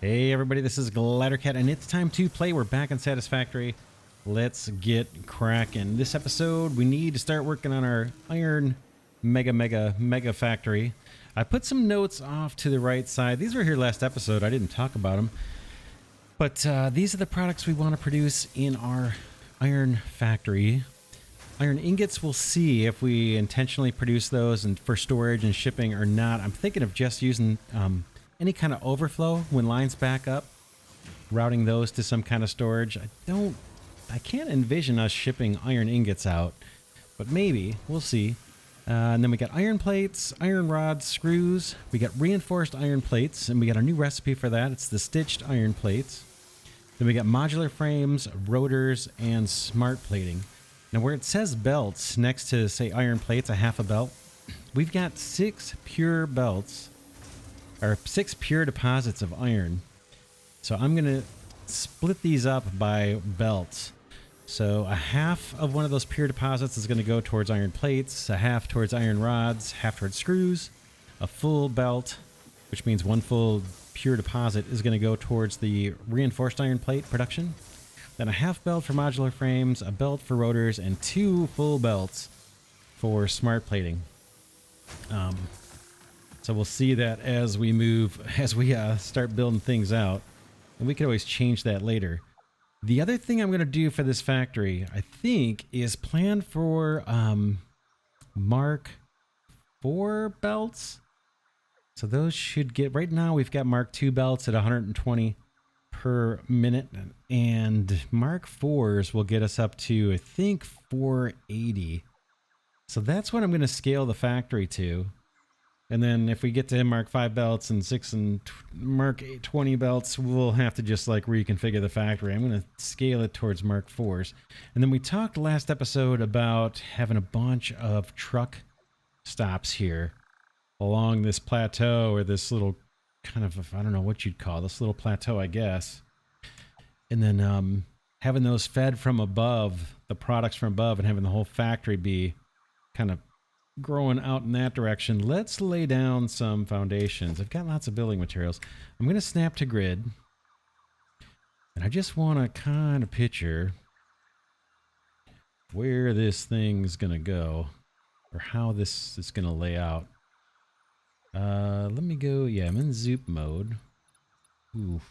Hey everybody, this is Glidercat and it's time to play. We're back in Satisfactory. Let's get cracking. This episode, we need to start working on our iron mega factory. I put some notes off to the right side. These were here last episode. I didn't talk about them. But these are the products we want to produce in our iron factory. Iron ingots, we'll see if we intentionally produce those and for storage and shipping or not. I'm thinking of just using any kind of overflow when lines back up, routing those to some kind of storage. I can't envision us shipping iron ingots out, but maybe we'll see. And then we got iron plates, iron rods, screws. We got reinforced iron plates, and we got a new recipe for that. It's the stitched iron plates. Then we got modular frames, rotors, and smart plating. Now where it says belts next to, say, iron plates, a half a belt, we've got 6 pure belts, or 6 pure deposits of iron. So I'm going to split these up by belts. So a half of one of those pure deposits is going to go towards iron plates, a half towards iron rods, half towards screws. A full belt, which means one full pure deposit, is going to go towards the reinforced iron plate production. Then a half belt for modular frames, a belt for rotors, and 2 full belts for smart plating. So we'll see that as we move, as we start building things out. And we can always change that later. The other thing I'm going to do for this factory, I think, is plan for Mark 4 belts. So those should get, right now we've got Mark 2 belts at 120 per minute. And Mark 4s will get us up to, I think, 480. So that's what I'm going to scale the factory to. And then if we get to Mark 5 belts and 6 and Mark 20 belts, we'll have to just like reconfigure the factory. I'm going to scale it towards Mark 4s. And then we talked last episode about having a bunch of truck stops here along this plateau, or this little kind of, I don't know what you'd call this little plateau, I guess. And then having those fed from above, the products from above, and having the whole factory be kind of growing out in that direction. Let's lay down some foundations. I've got lots of building materials. I'm going to snap to grid. And I just want to kind of picture where this thing's going to go, or how this is going to lay out. Let me go, yeah, I'm in zoop mode. Ooh,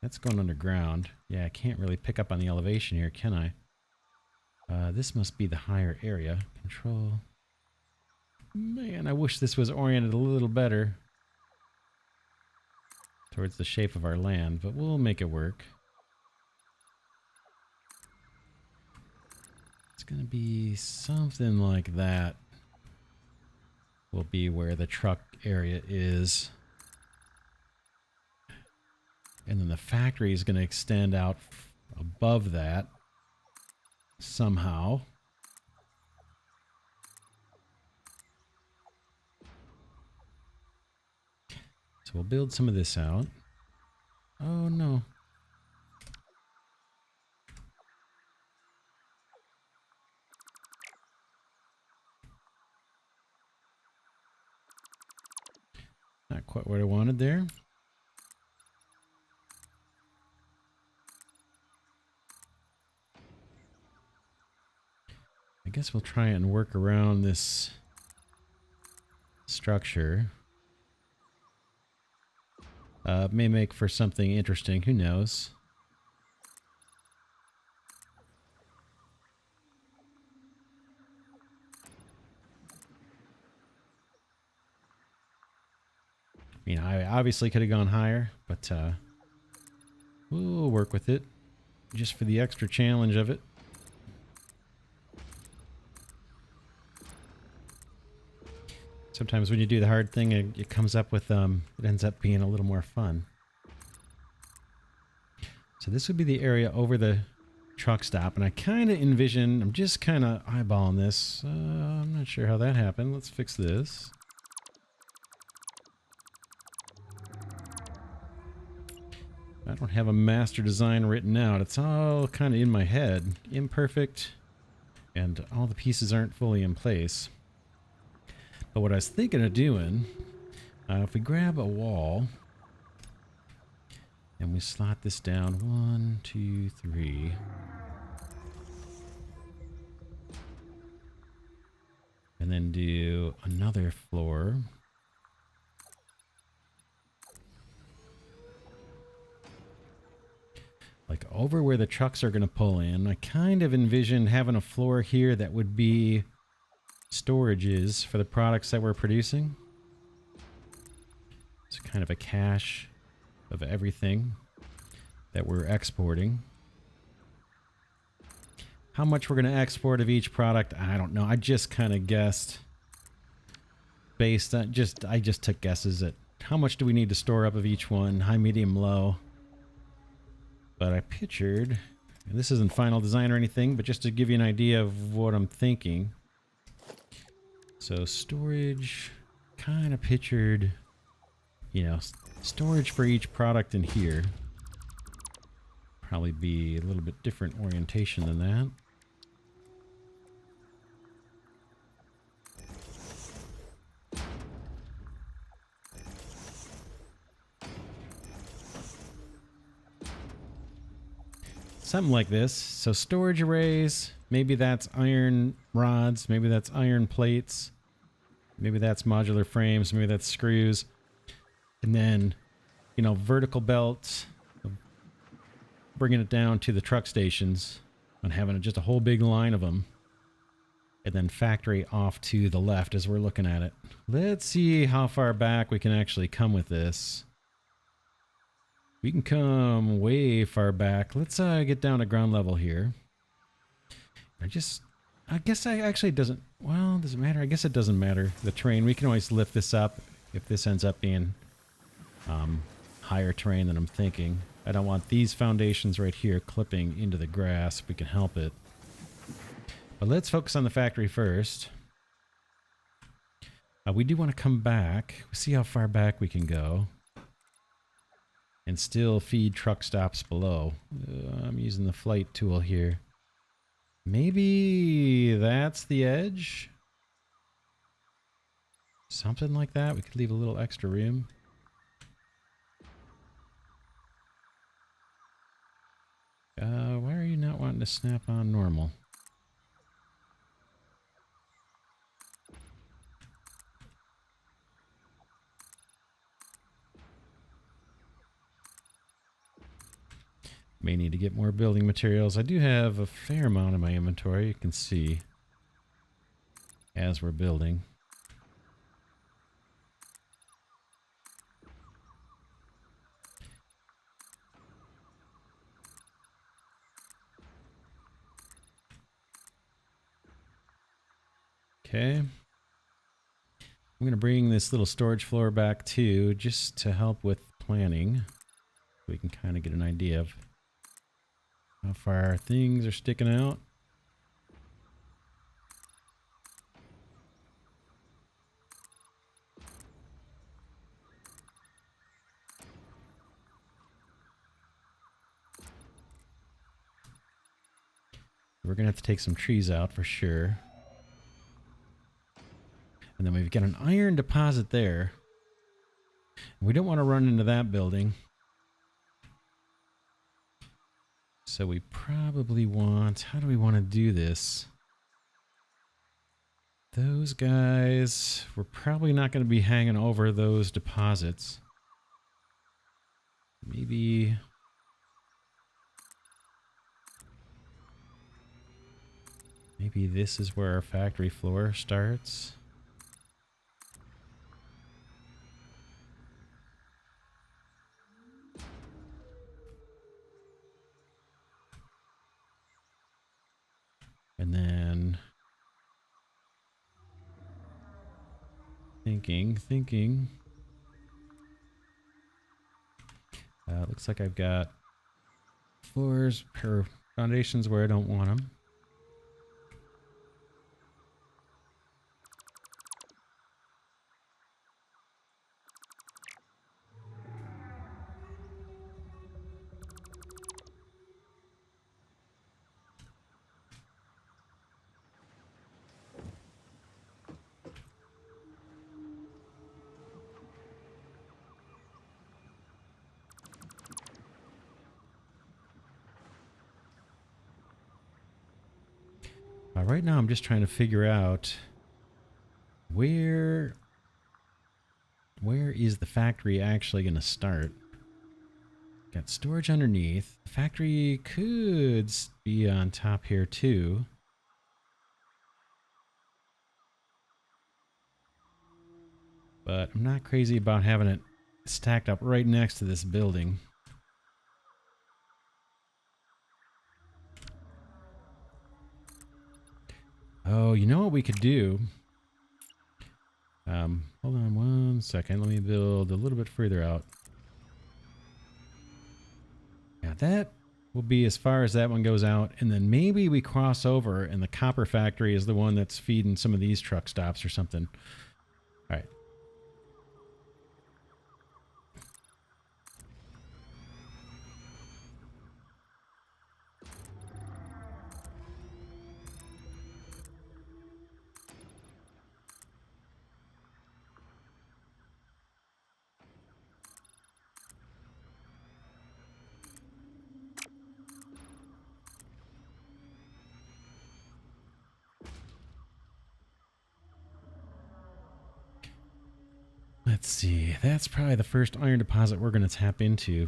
that's going underground. Yeah, I can't really pick up on the elevation here, can I? This must be the higher area. Control. Man, I wish this was oriented a little better towards the shape of our land, but we'll make it work. It's going to be something like that. Will be where the truck area is. And then the factory is going to extend out above that somehow. So we'll build some of this out. Oh no. Not quite what I wanted there. I guess we'll try and work around this structure. May make for something interesting, who knows? I mean, I obviously could have gone higher, but we'll work with it just for the extra challenge of it. Sometimes when you do the hard thing, it comes up with, it ends up being a little more fun. So this would be the area over the truck stop, and I kind of envision, I'm just kind of eyeballing this. I'm not sure how that happened. Let's fix this. I don't have a master design written out. It's all kind of in my head, imperfect, and all the pieces aren't fully in place. But what I was thinking of doing, if we grab a wall And we slot this down 1, 2, 3. And then do another floor. Like over where the trucks are going to pull in. I kind of envision having a floor here that would be storages for the products that we're producing. It's kind of a cache of everything that we're exporting. How much we're going to export of each product, I don't know. I just kind of guessed based on I just took guesses at how much do we need to store up of each one, high, medium, low. But I pictured, and this isn't final design or anything, but just to give you an idea of what I'm thinking. So storage, kind of pictured, you know, storage for each product in here. Probably be a little bit different orientation than that. Something like this. So storage arrays, maybe that's iron rods, maybe that's iron plates, maybe that's modular frames, maybe that's screws. And then, you know, vertical belts, bringing it down to the truck stations and having just a whole big line of them. And then factory off to the left as we're looking at it. Let's see how far back we can actually come with this. We can come way far back. Let's get down to ground level here. I guess I actually doesn't, well, does it matter? I guess it doesn't matter. The terrain, we can always lift this up if this ends up being higher terrain than I'm thinking. I don't want these foundations right here clipping into the grass if we can help it. But let's focus on the factory first. We do want to come back, see how far back we can go. And still feed truck stops below. I'm using the flight tool here. Maybe that's the edge? Something like that. We could leave a little extra room. Why are you not wanting to snap on normal? May need to get more building materials. I do have a fair amount in my inventory, you can see, as we're building. Okay. I'm going to bring this little storage floor back too, just to help with planning. So we can kind of get an idea of how far things are sticking out. We're going to have to take some trees out for sure. And then we've got an iron deposit there. We don't want to run into that building. So we probably want, how do we want to do this? Those guys, we're probably not going to be hanging over those deposits. Maybe this is where our factory floor starts. And then thinking. Looks like I've got floors or foundations where I don't want them. Right now I'm just trying to figure out where is the factory actually going to start. Got storage underneath. The factory could be on top here too. But I'm not crazy about having it stacked up right next to this building. Oh, you know what we could do? Hold on one second. Let me build a little bit further out. Yeah, that will be as far as that one goes out. And then maybe we cross over and the copper factory is the one that's feeding some of these truck stops or something. All right. Let's see. That's probably the first iron deposit we're going to tap into.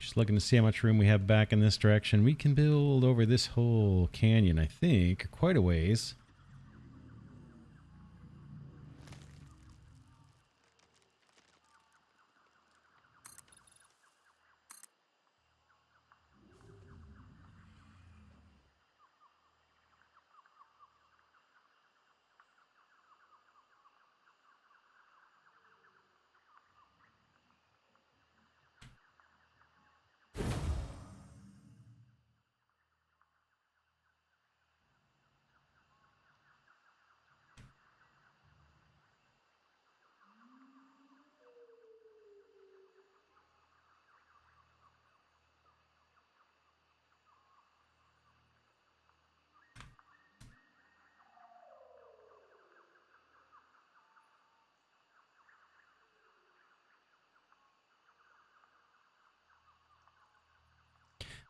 Just looking to see how much room we have back in this direction. We can build over this whole canyon, I think, quite a ways.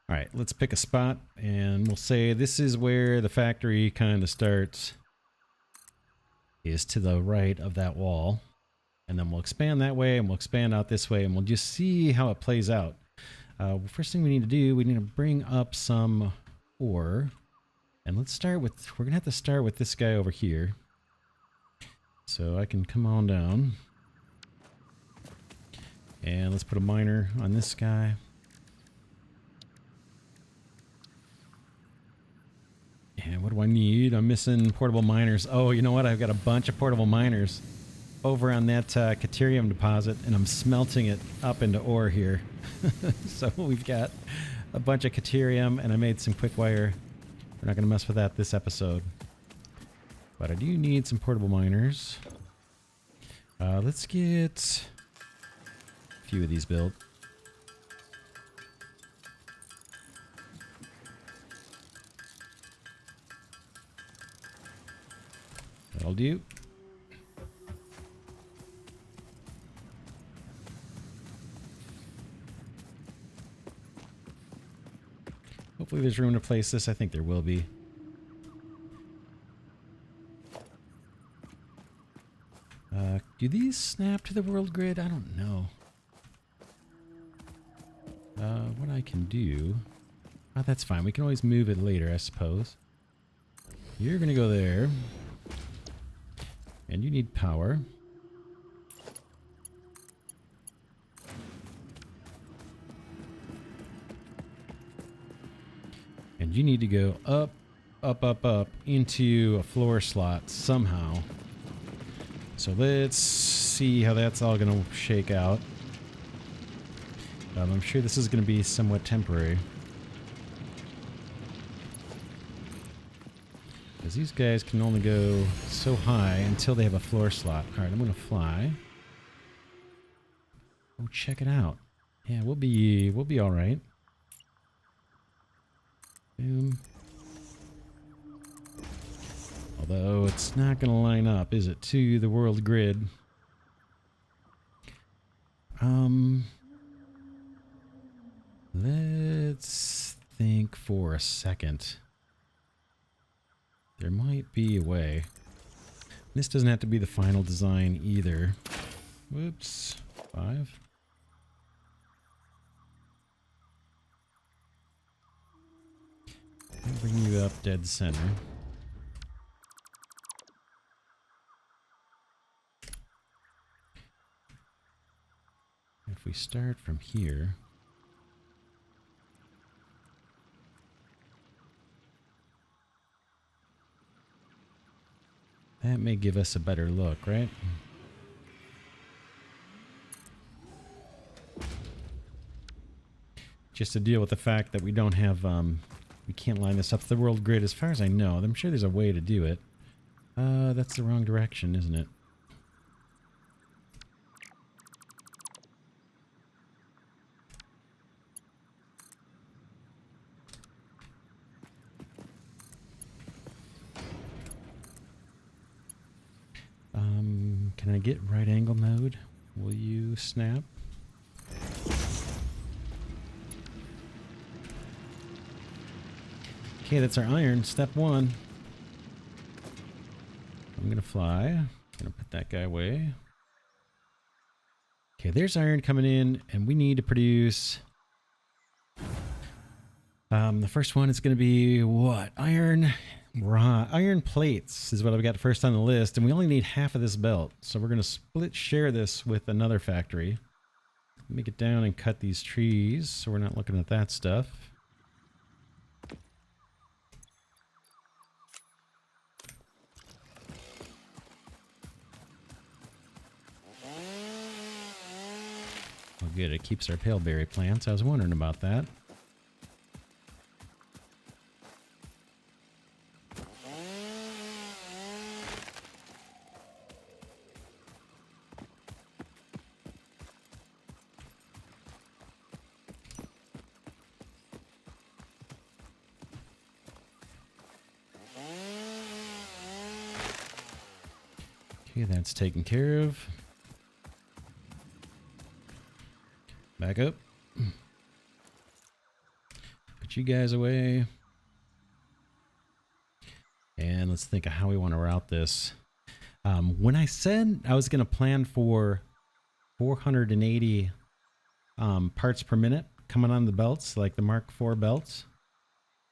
All right, let's pick a spot and we'll say this is where the factory kind of starts, is to the right of that wall. And then we'll expand that way and we'll expand out this way and we'll just see how it plays out. First thing we need to do, we need to bring up some ore. And let's start with, we're going to have to start with this guy over here. So I can come on down. And let's put a miner on this guy. And what do I need? I'm missing portable miners. Oh, you know what? I've got a bunch of portable miners over on that Caterium deposit, and I'm smelting it up into ore here. So we've got a bunch of Caterium, and I made some quick wire. We're not going to mess with that this episode. But I do need some portable miners. Let's get a few of these built. That'll do. Hopefully there's room to place this. I think there will be. Do these snap to the world grid? I don't know. What I can do... Oh, that's fine. We can always move it later, I suppose. You're going to go there. And you need power. And you need to go up, up, up, up into a floor slot somehow. So let's see how that's all going to shake out. I'm sure this is going to be somewhat temporary. Because these guys can only go so high until they have a floor slot. Alright, I'm going to fly. Oh, check it out. Yeah, we'll be alright. Boom. Although it's not going to line up, is it, to the world grid? Let's think for a second. There might be a way. This doesn't have to be the final design either. Whoops. 5. I'll bring you up dead center. If we start from here... That may give us a better look, right? Just to deal with the fact that we don't have, we can't line this up to the world grid as far as I know. I'm sure there's a way to do it. That's the wrong direction, isn't it? Can I get right angle mode? Will you snap? Okay, that's our iron. Step 1. I'm gonna fly. I'm gonna put that guy away. Okay, there's iron coming in, and we need to produce... the first one is gonna be what? Iron plates is what I've got first on the list, and we only need half of this belt. So we're going to share this with another factory. Let me get down and cut these trees so we're not looking at that stuff. Oh good, it keeps our paleberry plants. I was wondering about that. Okay, that's taken care of. Back up. Put you guys away. And let's think of how we want to route this. When I said I was going to plan for 480 parts per minute coming on the belts, like the Mark IV belts,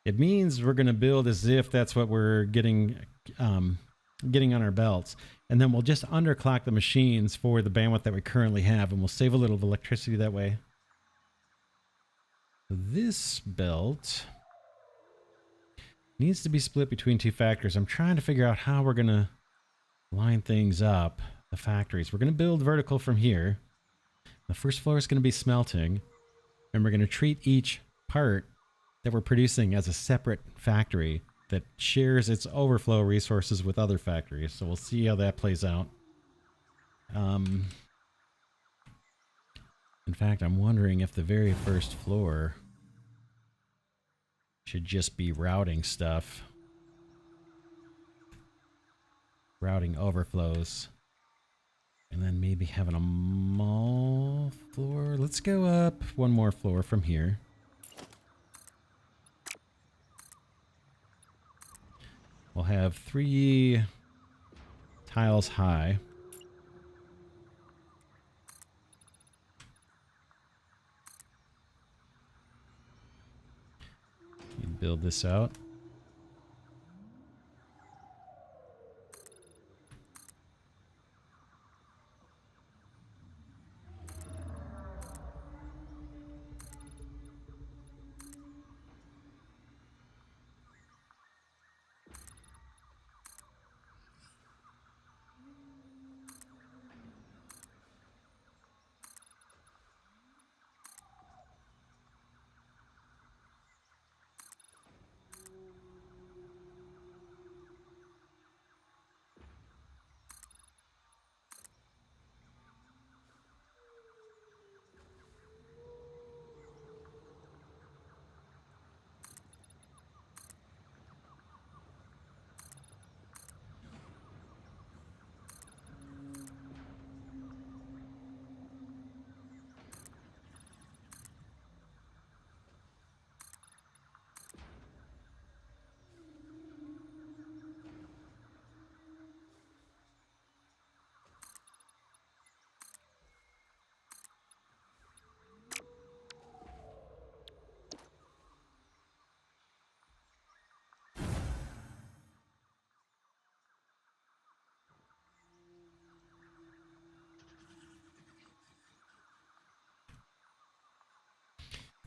it means we're going to build as if that's what we're getting on our belts. And then we'll just underclock the machines for the bandwidth that we currently have, and we'll save a little of electricity that way. This belt needs to be split between 2 factories. I'm trying to figure out how we're going to line things up, the factories. We're going to build vertical from here. The first floor is going to be smelting, and we're going to treat each part that we're producing as a separate factory that shares its overflow resources with other factories. So we'll see how that plays out. In fact, I'm wondering if the very first floor should just be routing stuff. Routing overflows. And then maybe having a mall floor. Let's go up one more floor from here. We'll have 3 tiles high. build this out.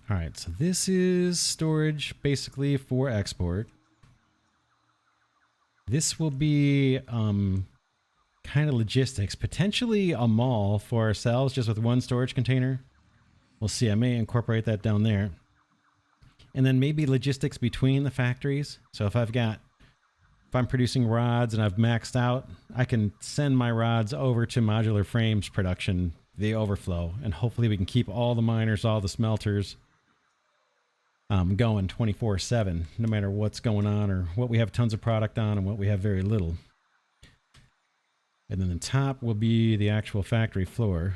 All right, so this is storage basically for export. This will be kind of logistics, potentially a mall for ourselves just with one storage container. We'll see. I may incorporate that down there. And then maybe logistics between the factories. So if I'm producing rods and I've maxed out, I can send my rods over to modular frames production, the overflow, and hopefully we can keep all the miners, all the smelters going 24/7, no matter what's going on or what we have tons of product on and what we have very little. And then the top will be the actual factory floor.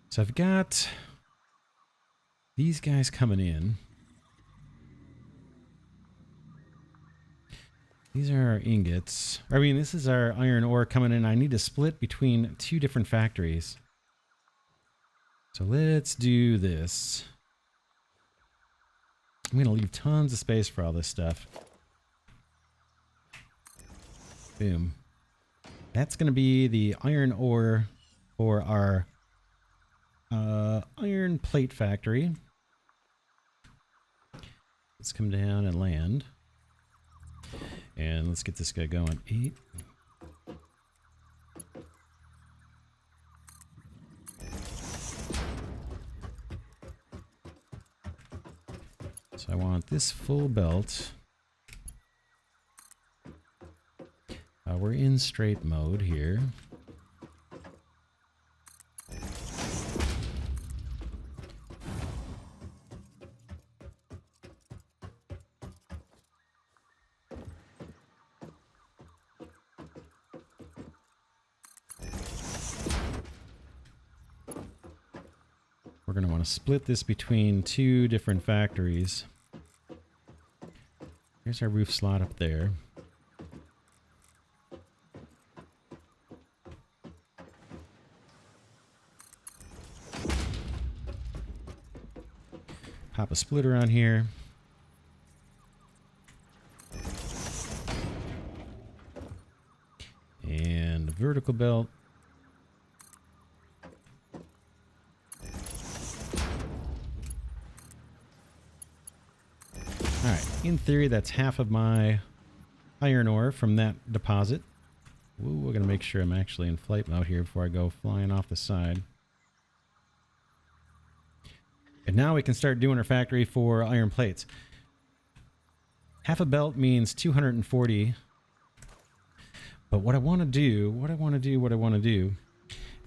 So I've got these guys coming in. These are our ingots. I mean, this is our iron ore coming in. I need to split between two different factories. So let's do this. I'm going to leave tons of space for all this stuff. Boom. That's going to be the iron ore for our iron plate factory. Let's come down and land. And let's get this guy going. 8. So I want this full belt. We're in straight mode here. We're going to want to split this between two different factories. Here's our roof slot up there. Pop a splitter on here. And a vertical belt. Alright, in theory that's half of my iron ore from that deposit. Ooh, we're going to make sure I'm actually in flight mode here before I go flying off the side. And now we can start doing our factory for iron plates. Half a belt means 240. But what I want to do, if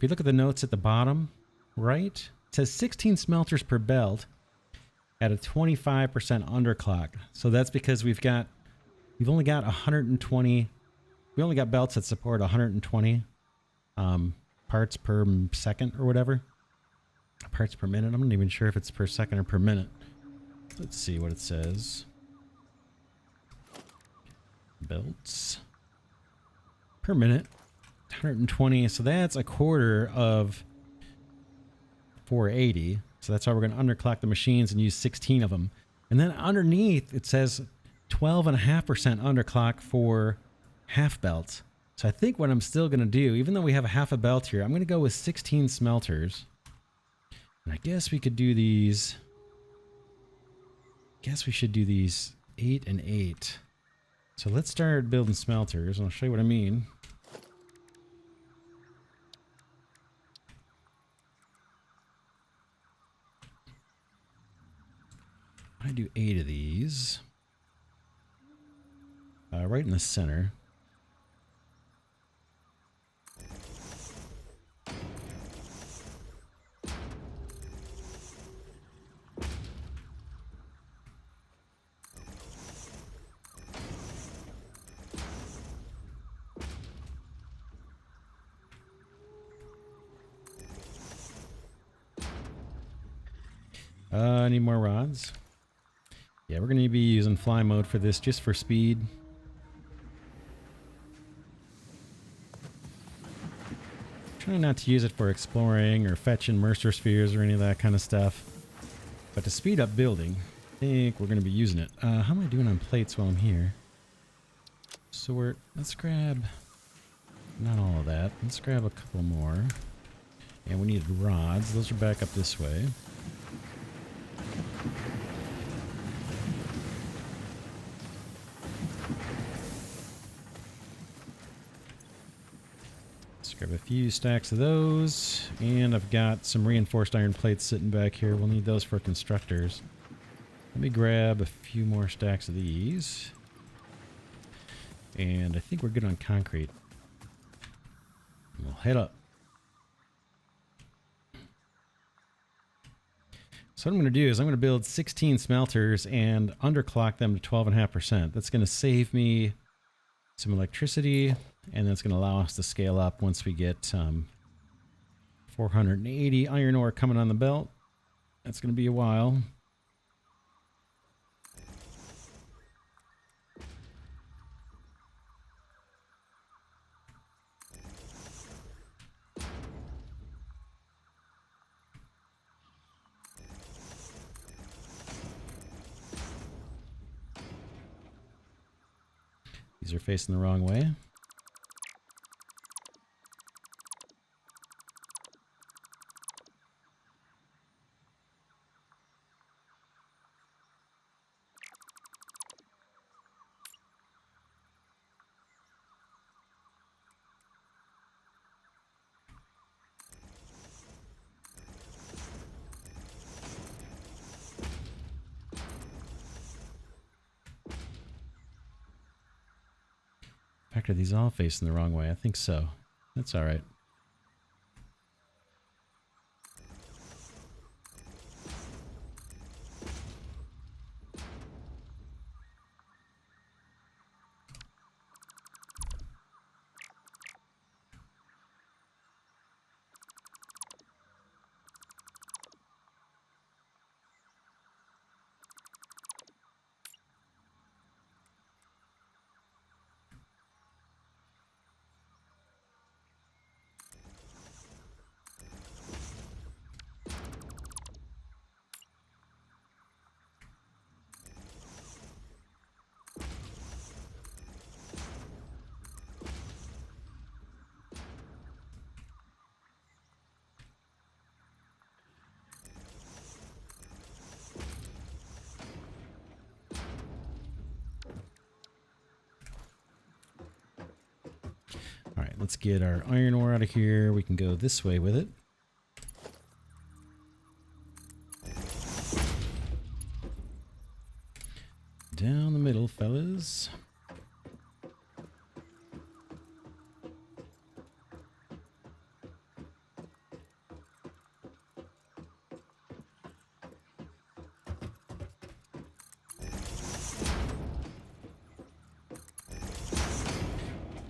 you look at the notes at the bottom, right? It says 16 smelters per belt at a 25% underclock. So that's because we've only got 120, we only got belts that support 120 parts per second or whatever. Parts per minute. I'm not even sure if it's per second or per minute. Let's see what it says. Belts per minute, 120. So that's a quarter of 480. So that's how we're going to underclock the machines and use 16 of them. And then underneath it says 12.5% underclock for half belt. So I think what I'm still going to do, even though we have a half a belt here, I'm going to go with 16 smelters. And I guess we could do these. Guess we should do these 8 and 8. So let's start building smelters, and I'll show you what I mean. I do 8 of these. Right in the center. I need more rods. Yeah, we're going to be using fly mode for this just for speed. Trying not to use it for exploring or fetching Mercer spheres or any of that kind of stuff. But to speed up building, I think we're going to be using it. How am I doing on plates while I'm here? So let's grab, not all of that. Let's grab a couple more. And we need rods. Those are back up this way. Grab a few stacks of those, and I've got some reinforced iron plates sitting back here. We'll need those for constructors. Let me grab a few more stacks of these. And I think we're good on concrete. We'll head up. So what I'm going to do is I'm going to build 16 smelters and underclock them to 12.5%. That's going to save me some electricity, and that's going to allow us to scale up once we get 480 iron ore coming on the belt. That's going to be a while. These are facing the wrong way. In fact, are these all facing the wrong way? I think so. That's all right. All right, let's get our iron ore out of here. We can go this way with it. Down the middle, fellas.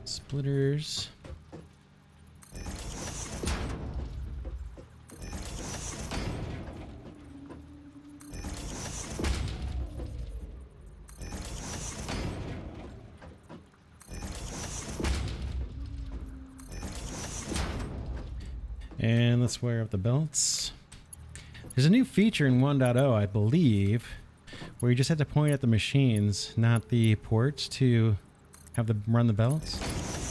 Splitters. And let's wire up the belts. There's a new feature in 1.0, I believe, where you just have to point at the machines, not the ports, to have them run the belts.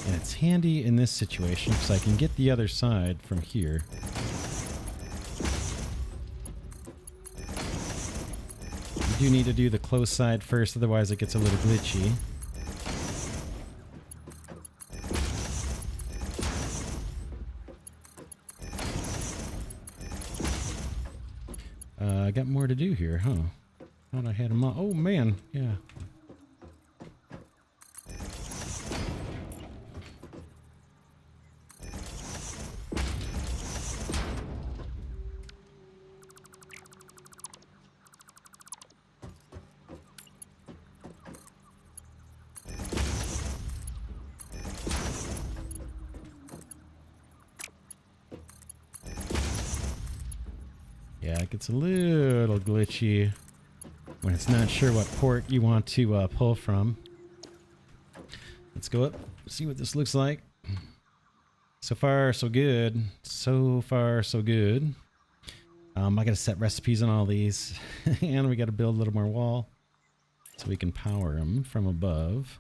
And it's handy in this situation because I can get the other side from here. You do need to do the close side first, otherwise it gets a little glitchy. I got more to do here, huh? Thought I had them all. Oh man, yeah. Yeah, it gets a little glitchy when it's not sure what port you want to pull from. Let's go up, see what this looks like. So far, so good. So far, so good. I gotta set recipes on all these. And we gotta build a little more wall so we can power them from above.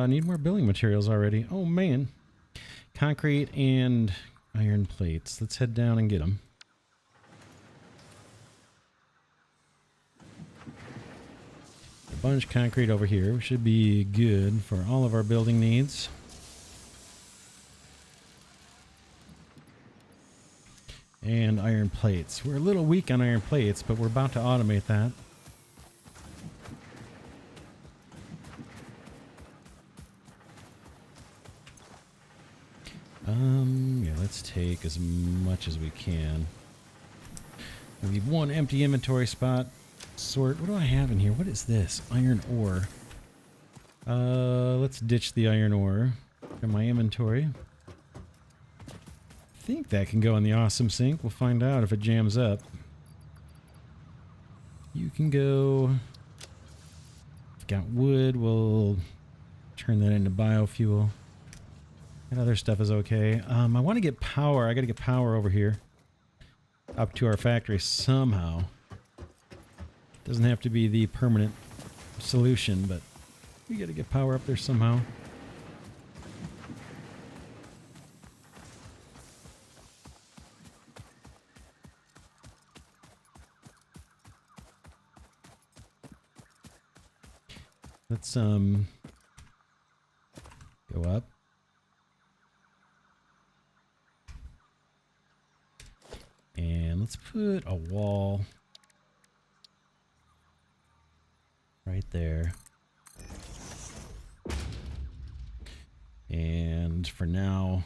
Need more building materials already. Oh man. Concrete and iron plates. Let's head down and get them. A bunch of concrete over here. We should be good for all of our building needs. And iron plates. We're a little weak on iron plates, but we're about to automate that. Yeah, let's take as much as we can. We leave one empty inventory spot. Sort. What do I have in here? What is this? Iron ore. Let's ditch the iron ore from my inventory. I think that can go in the awesome sink. We'll find out if it jams up. You can go. I've got wood. We'll turn that into biofuel. That other stuff is okay. I want to get power. I got to get power over here up to our factory somehow. Doesn't have to be the permanent solution, but we got to get power up there somehow. Let's go up. And let's put a wall right there. And for now,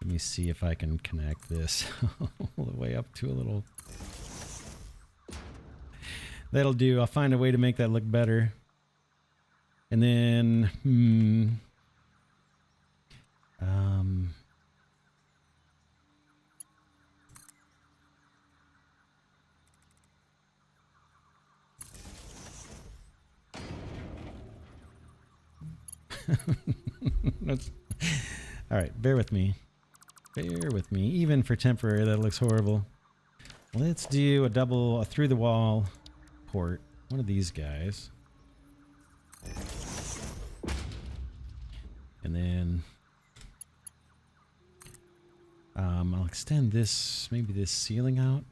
let me see if I can connect this all the way up to a little. That'll do. I'll find a way to make that look better. And then, That's, all right, bear with me. Bear with me. Even for temporary, that looks horrible. Let's do a double, a through the wall port. One of these guys. And then I'll extend this, maybe this ceiling out.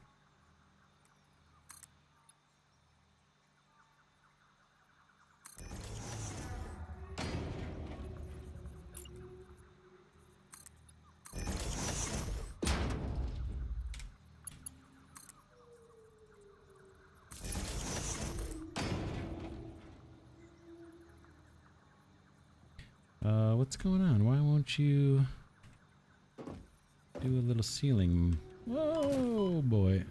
What's going on? Why won't you... do a little ceiling. Whoa, boy.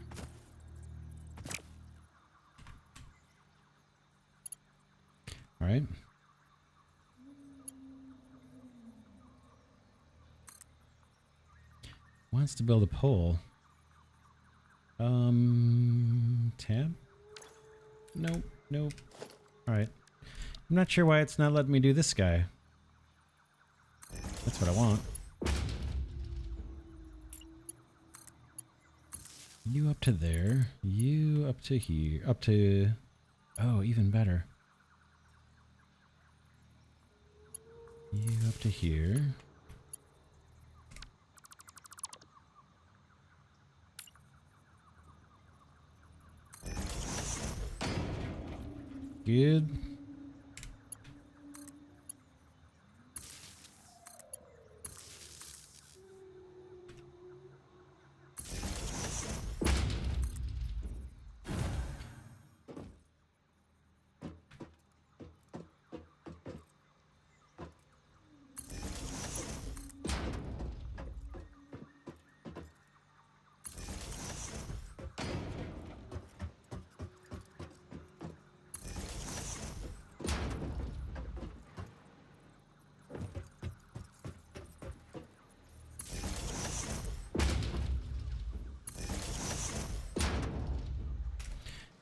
All right. Wants to build a pole. Tab? Nope, nope. All right. I'm not sure why it's not letting me do this guy. That's what I want. You up to there. You up to here. Up to... Oh, even better. You up to here. Good.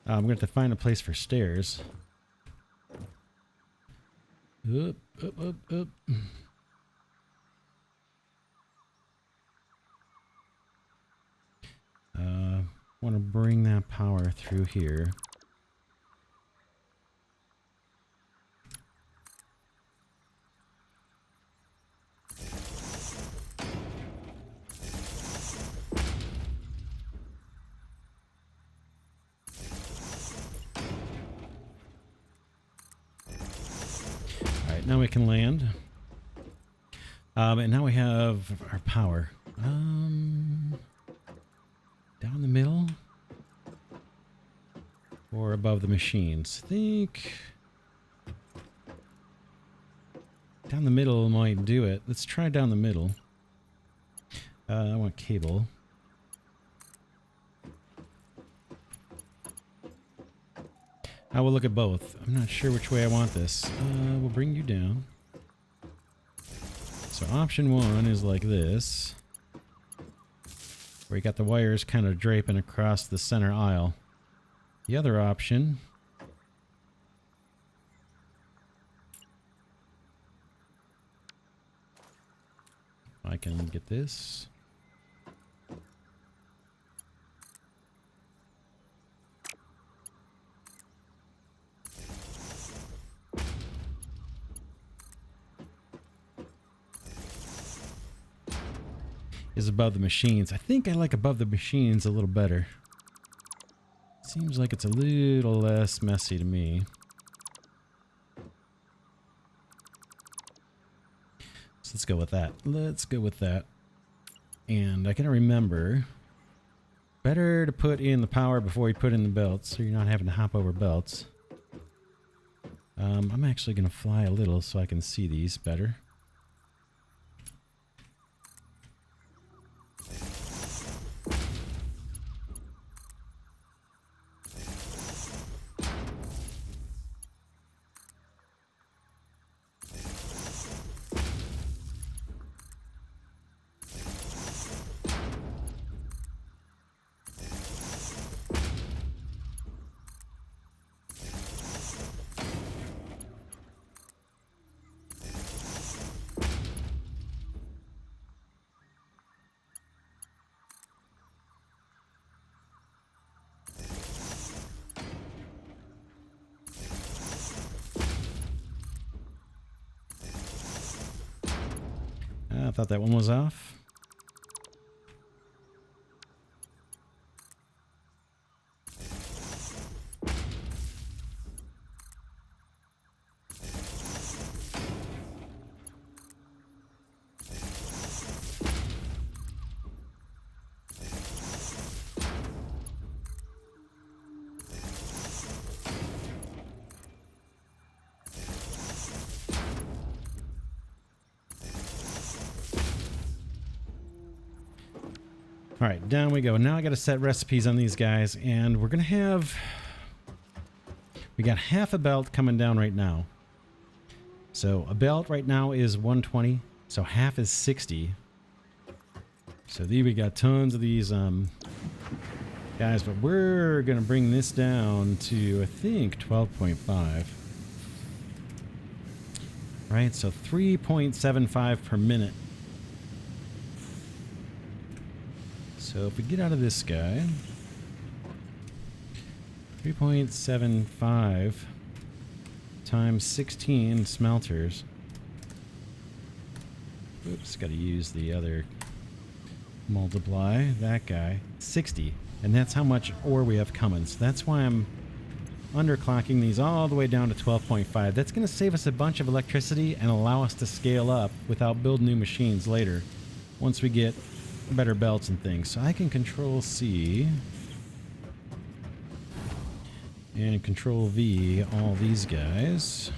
I'm going to have to find a place for stairs. Up, up, up, up. Want to bring that power through here. Now we can land. And now we have our power. Down the middle? Or above the machines? I think... Down the middle might do it. Let's try down the middle. I want cable. I will look at both. I'm not sure which way I want this. We'll bring you down. So option one is like this. Where you got the wires kind of draping across the center aisle. The other option... I can get this. Is above the machines. I think I like above the machines a little better. Seems like it's a little less messy to me. So let's go with that. Let's go with that. And I can remember, better to put in the power before you put in the belts, so you're not having to hop over belts. I'm actually going to fly a little so I can see these better. I thought that one was off. All right, down we go. Now I got to set recipes on these guys, and we're going to have... We got half a belt coming down right now. So a belt right now is 120, so half is 60. So we got tons of these guys, but we're going to bring this down to, I think, 12.5. Right, so 3.75 per minute. So if we get out of this guy, 3.75 times 16 smelters. Oops, got to use the other multiply. That guy, 60. And that's how much ore we have coming. So that's why I'm underclocking these all the way down to 12.5. That's going to save us a bunch of electricity and allow us to scale up without building new machines later once we get better belts and things. So I can control C and control V all these guys.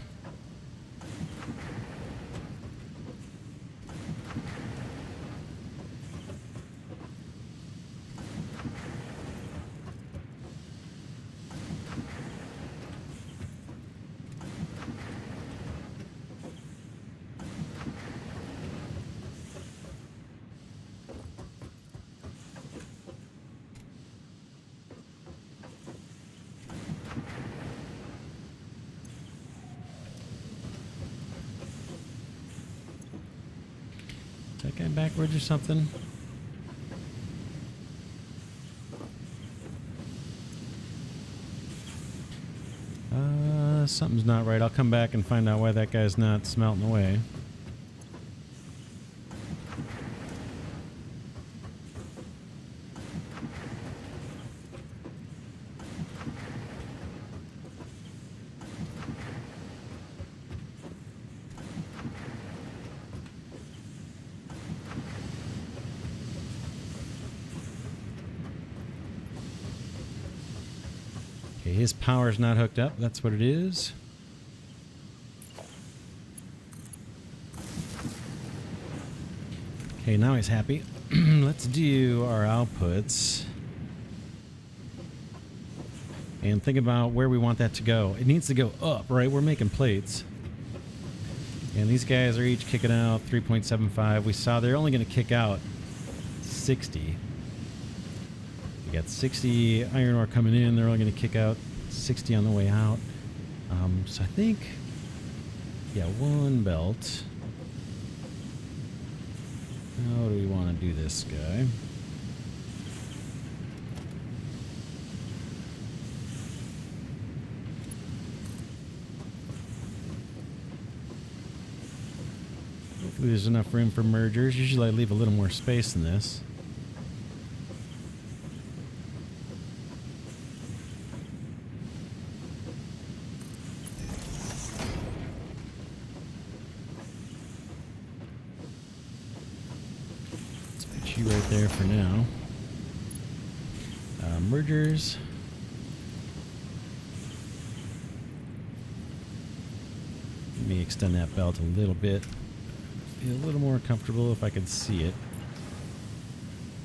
That guy backwards or something? Something's not right. I'll come back and find out why that guy's not smelting away. Okay, his power's not hooked up. That's what it is. Okay, now he's happy. Let's do our outputs. And think about where we want that to go. It needs to go up, right? We're making plates. And these guys are each kicking out 3.75. We saw they're only going to kick out 60. We got 60 iron ore coming in. They're only going to kick out 60 on the way out. So I think, yeah, one belt. How do we want to do this guy? Hopefully there's enough room for mergers. Usually I leave a little more space than this. You right there for now. Mergers. Let me extend that belt a little bit. Be a little more comfortable if I could see it.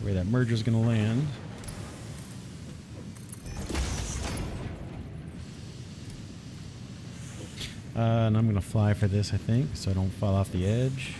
Where that merger is going to land. And I'm going to fly for this, I think, so I don't fall off the edge.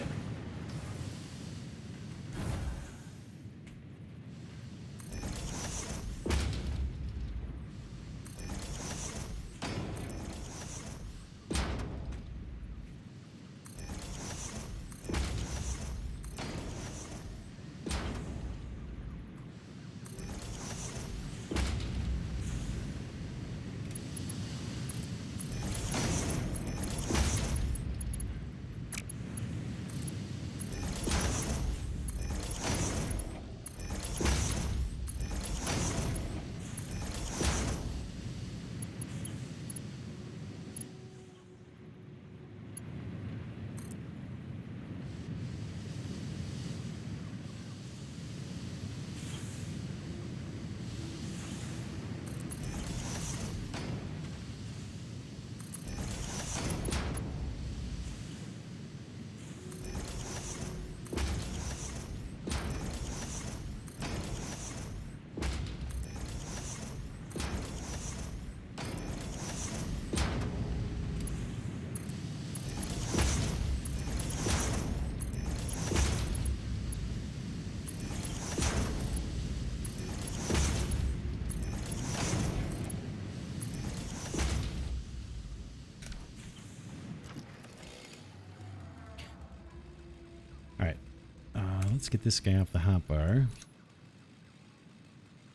Let's get this guy off the hotbar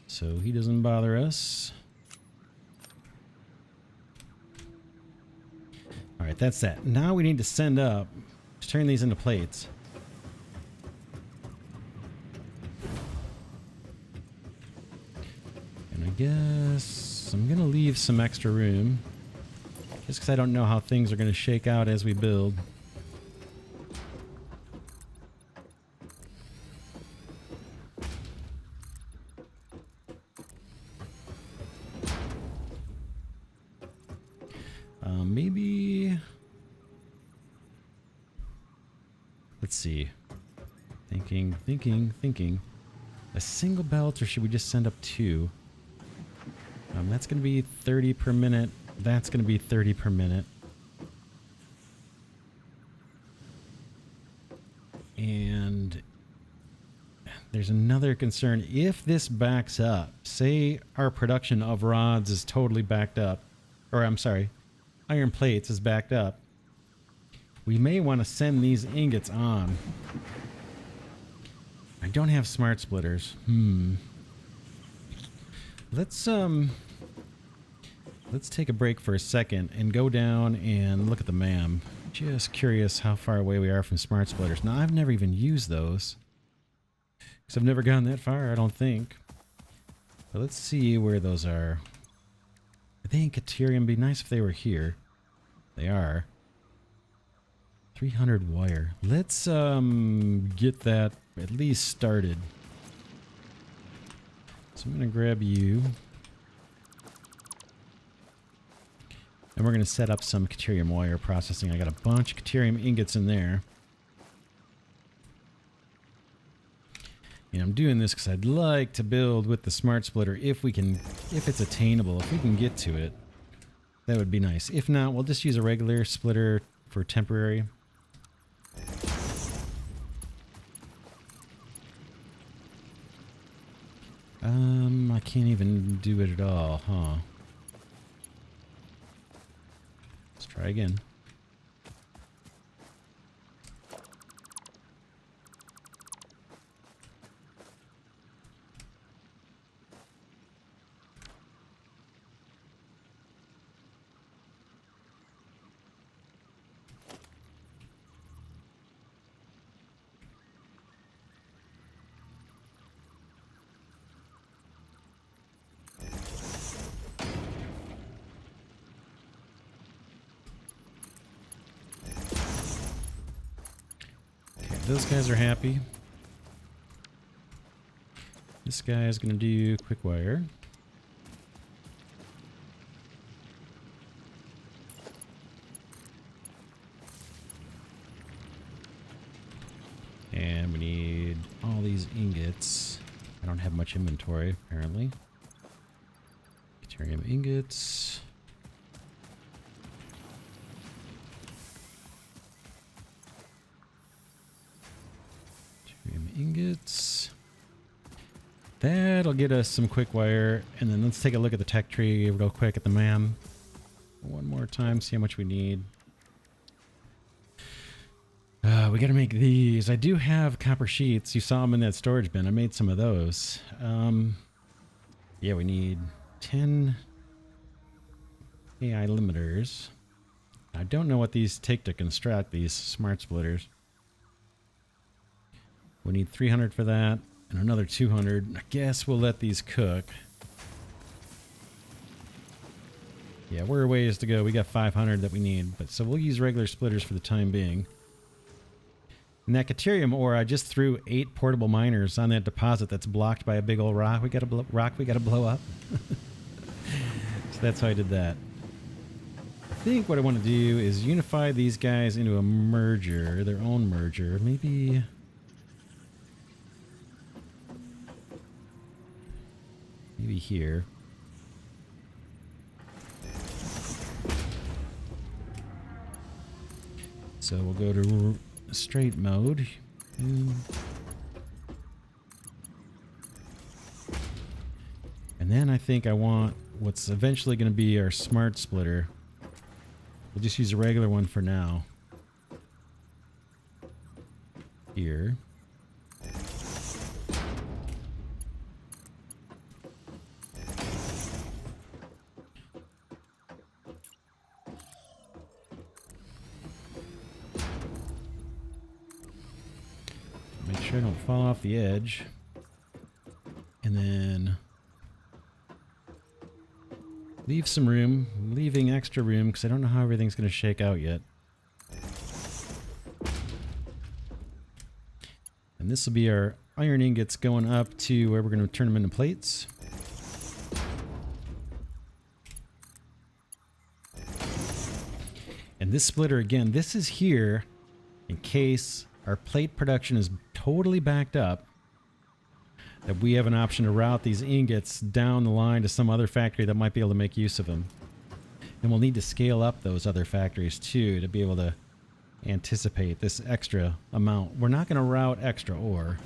so he doesn't bother us. All right, that's that. Now we need to send up to turn these into plates. And I guess I'm going to leave some extra room just because I don't know how things are going to shake out as we build. Maybe... Let's see. Thinking. A single belt, or should we just send up 2? That's going to be 30 per minute. That's going to be 30 per minute. And there's another concern. If this backs up, say our production of rods is totally backed up, or I'm sorry, iron plates is backed up, we may want to send these ingots on. I don't have smart splitters. Let's take a break for a second and go down and look at the MAM. Just curious how far away we are from smart splitters. Now, I've never even used those because I've never gone that far, I don't think. But let's see where those are. I think Caterium would be nice if they were here. They are. 300 wire. Let's get that at least started. So I'm going to grab you. And we're going to set up some Caterium wire processing. I got a bunch of Caterium ingots in there. And I'm doing this because I'd like to build with the smart splitter if we can, if it's attainable, if we can get to it. That would be nice. If not, we'll just use a regular splitter for temporary. I can't even do it at all, huh? Let's try again. Those guys are happy. This guy is going to do quick wire. And we need all these ingots. I don't have much inventory, apparently. Caterium ingots. Ingots. That'll get us some quick wire, and then let's take a look at the tech tree real quick at the MAM one more time, see how much we need. We gotta make these. I do have copper sheets. You saw them in that storage bin. I made some of those. Yeah, we need 10 AI limiters. I don't know what these take to construct, these smart splitters. We need 300 for that, and another 200. I guess we'll let these cook. Yeah, we're a ways to go. We got 500 that we need, but so we'll use regular splitters for the time being. And that Caterium ore, I just threw 8 portable miners on that deposit that's blocked by a big old rock. We got a rock we got to blow up. So that's how I did that. I think what I want to do is unify these guys into a merger, their own merger. Maybe here. So we'll go to straight mode. And then I think I want what's eventually going to be our smart splitter. We'll just use a regular one for now. Here. sure I don't fall off the edge. And then leave some room, leaving extra room because I don't know how everything's going to shake out yet. And this will be our iron ingots going up to where we're going to turn them into plates. And this splitter, again, this is here in case our plate production is totally backed up, that we have an option to route these ingots down the line to some other factory that might be able to make use of them. And we'll need to scale up those other factories too to be able to anticipate this extra amount. We're not going to route extra ore.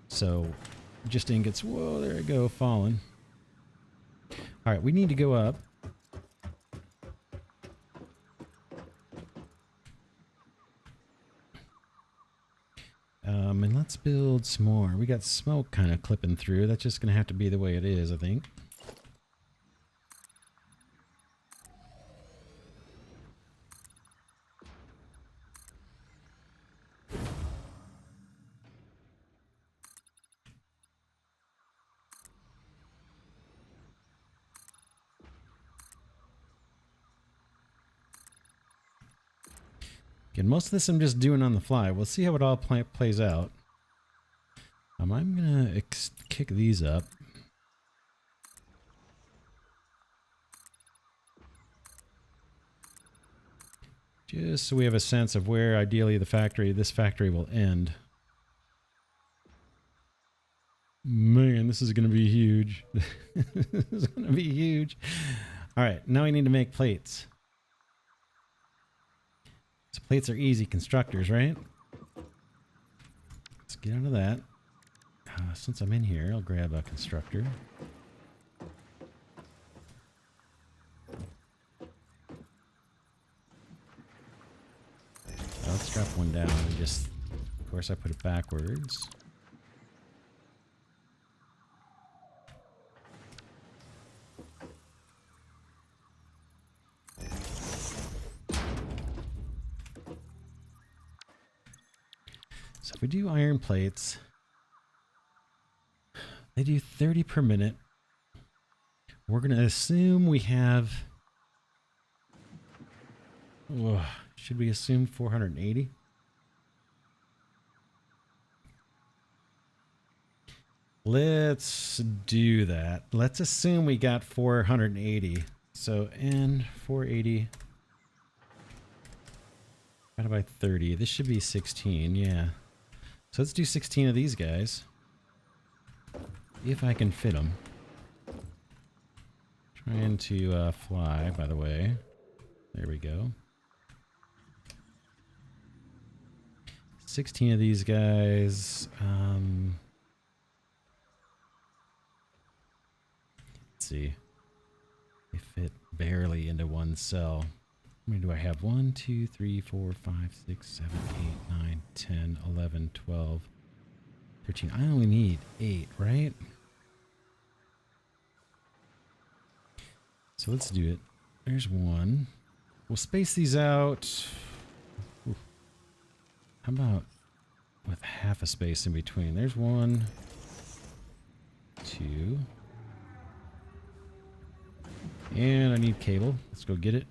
So just ingots. Whoa, there we go, falling. All right, we need to go up. And let's build some more. We got smoke kind of clipping through. That's just going to have to be the way it is, I think. Again, most of this I'm just doing on the fly. We'll see how it all plays out. I'm going to kick these up. Just so we have a sense of where ideally this factory will end. Man, this is going to be huge. This is going to be huge. All right, now we need to make plates. So plates are easy constructors, right? Let's get out of that. Since I'm in here, I'll grab a constructor. Let's drop one down and just, of course, I put it backwards. So if we do iron plates, they do 30 per minute. We're going to assume we have... should we assume 480? Let's do that. Let's assume we got 480. So N 480 divided by 30. This should be 16, yeah. So let's do 16 of these guys. If I can fit them. Trying to fly, by the way. There we go. 16 of these guys. Let's see. They fit barely into one cell. How many do I have? 1, 2, 3, 4, 5, 6, 7, 8, 9, 10, 11, 12, 13. I only need 8, right? So let's do it. There's one. We'll space these out. Ooh. How about with half a space in between? There's 1, 2. And I need cable. Let's go get it.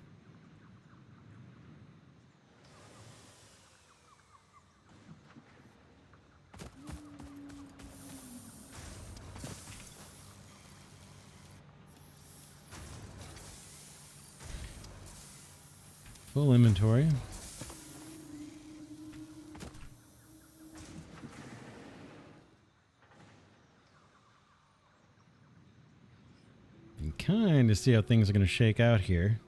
Full inventory. And kind of see how things are going to shake out here.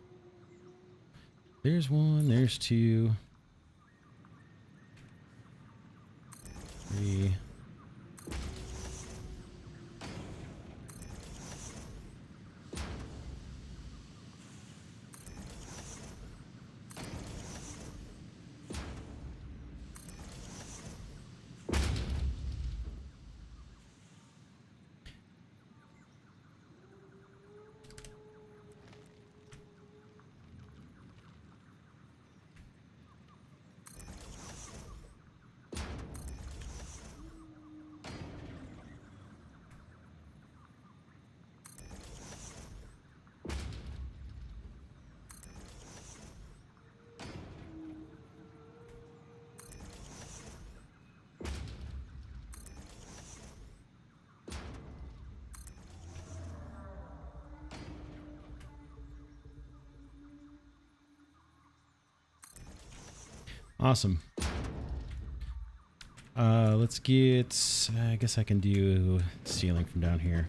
There's 1, there's 2, 3. Awesome. Let's get, I guess I can do ceiling from down here.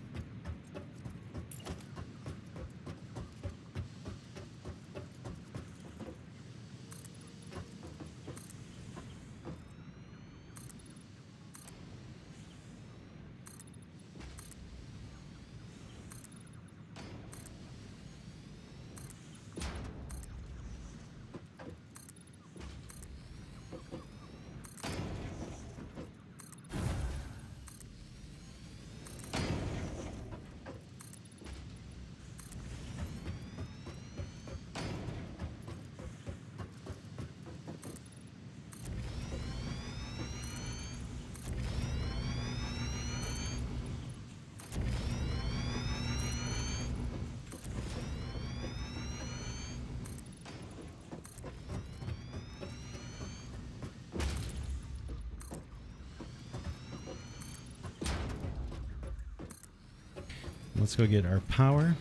Let's go get our power.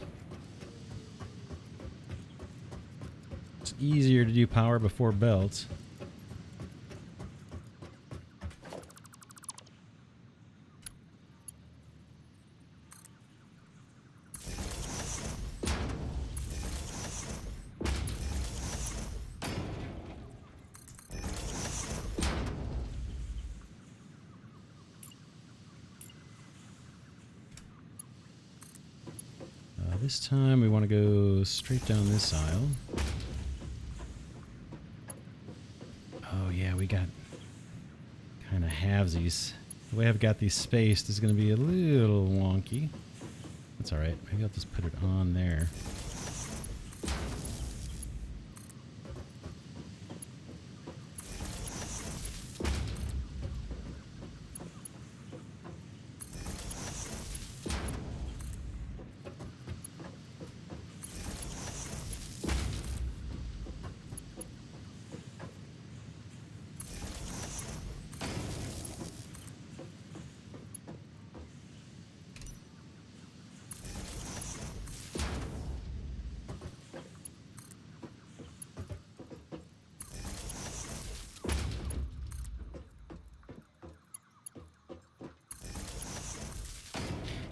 It's easier to do power before belts. This time we want to go straight down this aisle. Oh yeah, we got kind of halvesies. The way I've got these spaced is going to be a little wonky. That's alright. Maybe I'll just put it on there.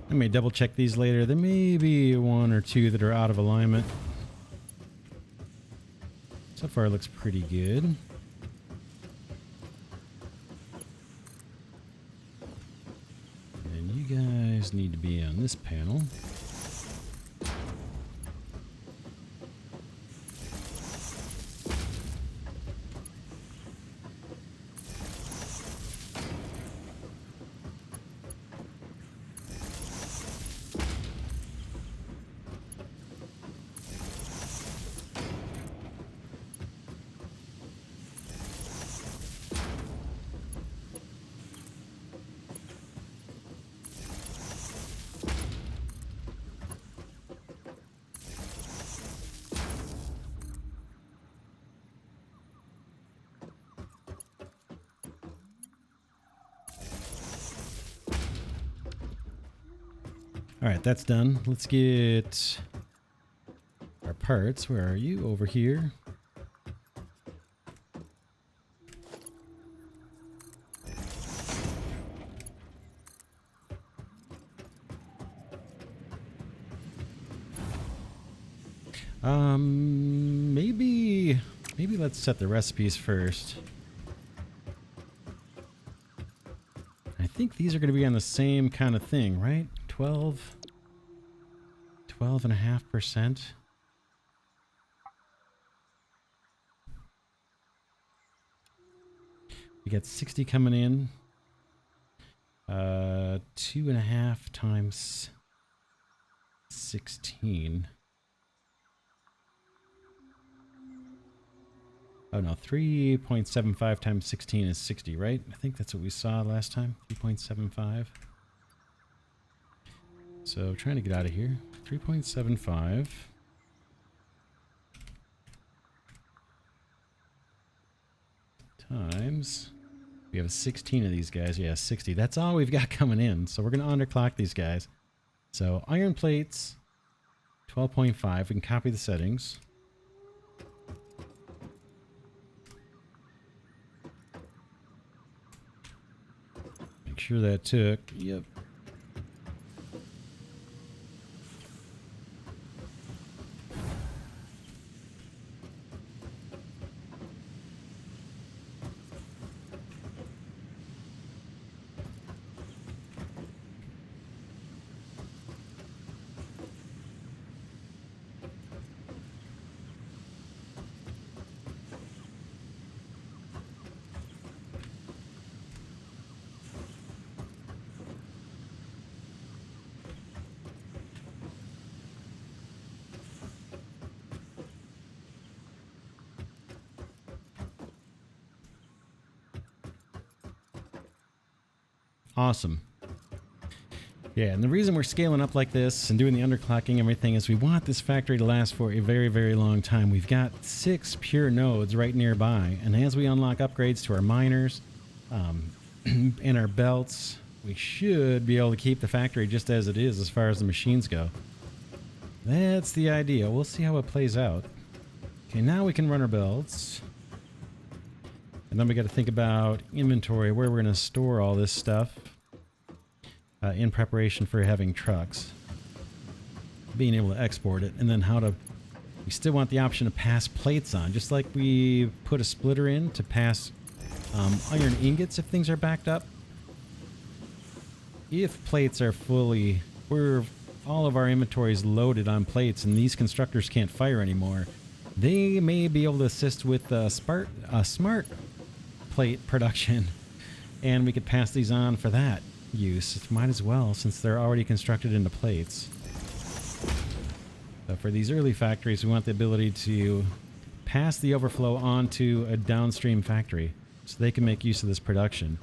I may double check these later. There may be one or two that are out of alignment. So far it looks pretty good. And you guys need to be on this panel. All right, that's done. Let's get our parts. Where are you? Over here. Maybe let's set the recipes first. I think these are going to be on the same kind of thing, right? 12.5%. We got 60 coming in. 2.5 times 16. Oh no, 3.75 times 16 is 60, right? I think that's what we saw last time. 3.75. So trying to get out of here. 3.75 times, we have 16 of these guys. Yeah, 60. That's all we've got coming in. So we're going to underclock these guys. So iron plates, 12.5. We can copy the settings. sure that took. Yep. Awesome. Yeah, and the reason we're scaling up like this and doing the underclocking and everything is we want this factory to last for a very, very long time. We've got 6 pure nodes right nearby, and as we unlock upgrades to our miners and our belts, we should be able to keep the factory just as it is as far as the machines go. That's the idea. We'll see how it plays out. Okay, now we can run our belts. And then we got to think about inventory, where we're going to store all this stuff in preparation for having trucks, being able to export it, and then how to... We still want the option to pass plates on, just like we put a splitter in to pass iron ingots if things are backed up. If plates are fully... all of our inventory is loaded on plates and these constructors can't fire anymore, they may be able to assist with smart plate production, and we could pass these on for that use. Might as well, since they're already constructed into plates. So for these early factories, we want the ability to pass the overflow onto a downstream factory so they can make use of this production.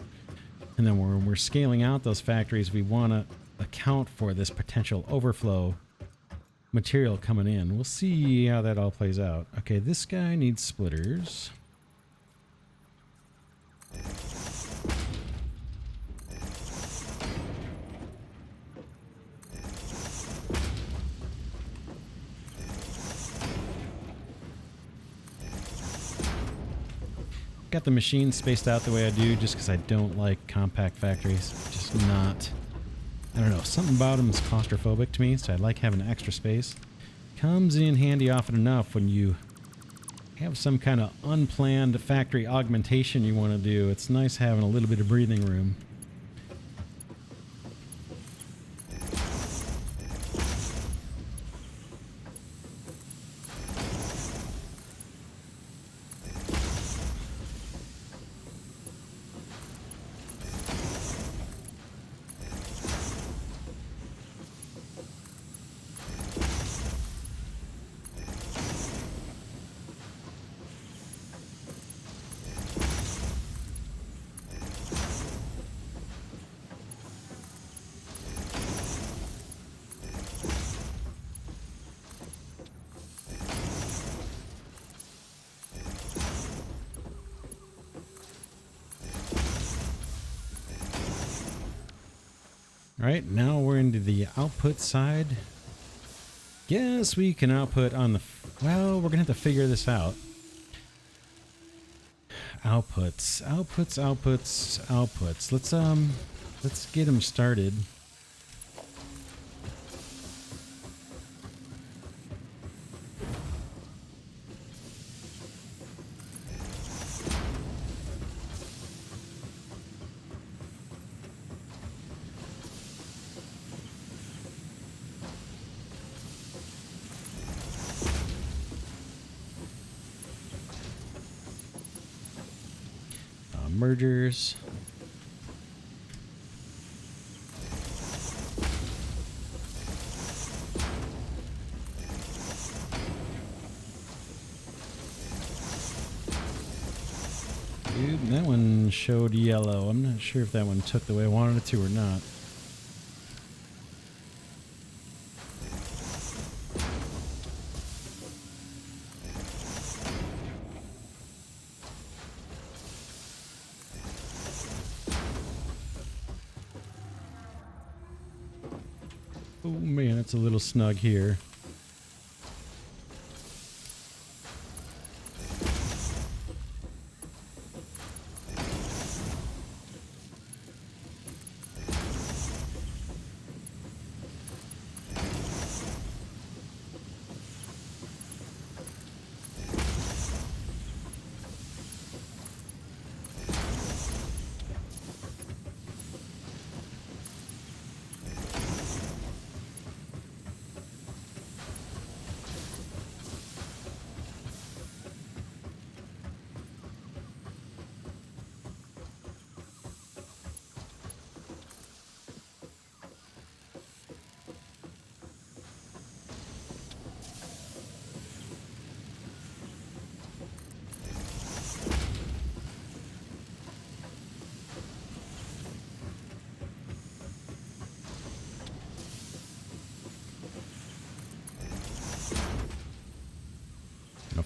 And then when we're scaling out those factories, we want to account for this potential overflow material coming in. We'll see how that all plays out. Okay, this guy needs splitters. Got the machines spaced out the way I do just because I don't like compact factories. Just not... I don't know, something about them is claustrophobic to me, so I like having extra space. Comes in handy often enough when you have some kind of unplanned factory augmentation you want to do. It's nice having a little bit of breathing room. Alright, now we're into the output side. Guess we can output on the... Well, we're going to have to figure this out. Outputs. Let's get them started. Mergers. Dude, that one showed yellow. I'm not sure if that one took the way I wanted it to or not. Oh man, it's a little snug here.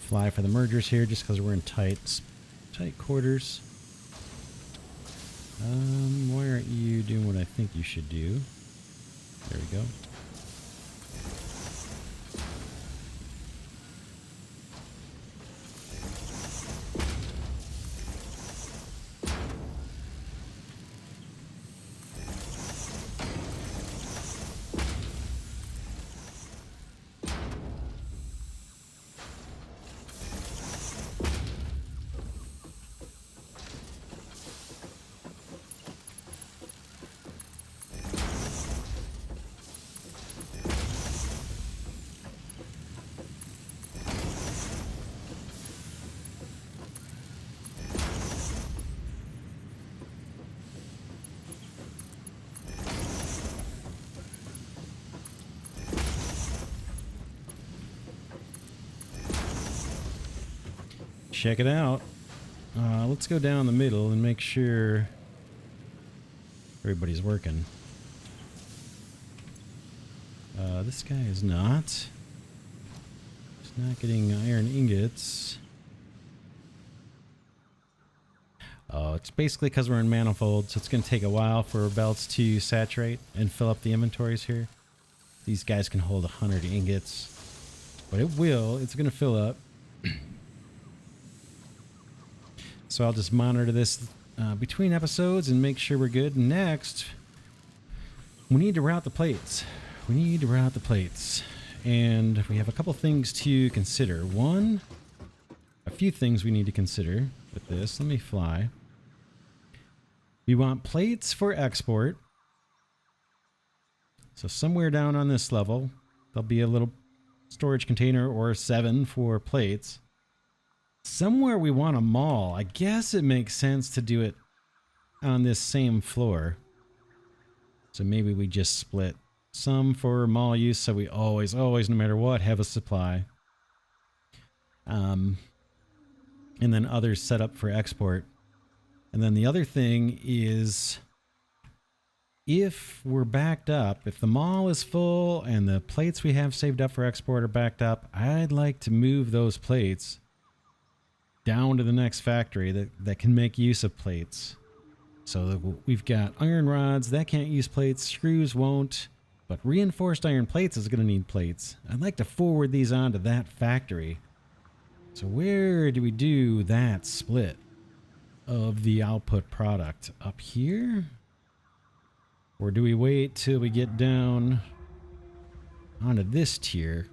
fly for the mergers here just because we're in tight quarters. Why aren't you doing what I think you should do? There we go. Check it out. Let's go down the middle and make sure everybody's working. This guy is not. He's not getting iron ingots. Oh, it's basically because we're in manifold, so it's going to take a while for our belts to saturate and fill up the inventories here. These guys can hold 100 ingots, but it will. It's going to fill up. So I'll just monitor this between episodes and make sure we're good. Next, we need to route the plates. We need to route the plates. And we have a couple things to consider. One, a few things we need to consider with this. Let me fly. We want plates for export. So somewhere down on this level, there'll be a little storage container or 7 for plates. Somewhere we want a mall. I guess it makes sense to do it on this same floor. So maybe we just split some for mall use so we always, no matter what, have a supply. And then others set up for export. And then the other thing is, if we're backed up, if the mall is full and the plates we have saved up for export are backed up, I'd like to move those plates down to the next factory that can make use of plates. So we've got iron rods that can't use plates, screws won't, but reinforced iron plates is going to need plates. I'd like to forward these on to that factory. So where do we do that split of the output product? Up here? Or do we wait till we get down onto this tier?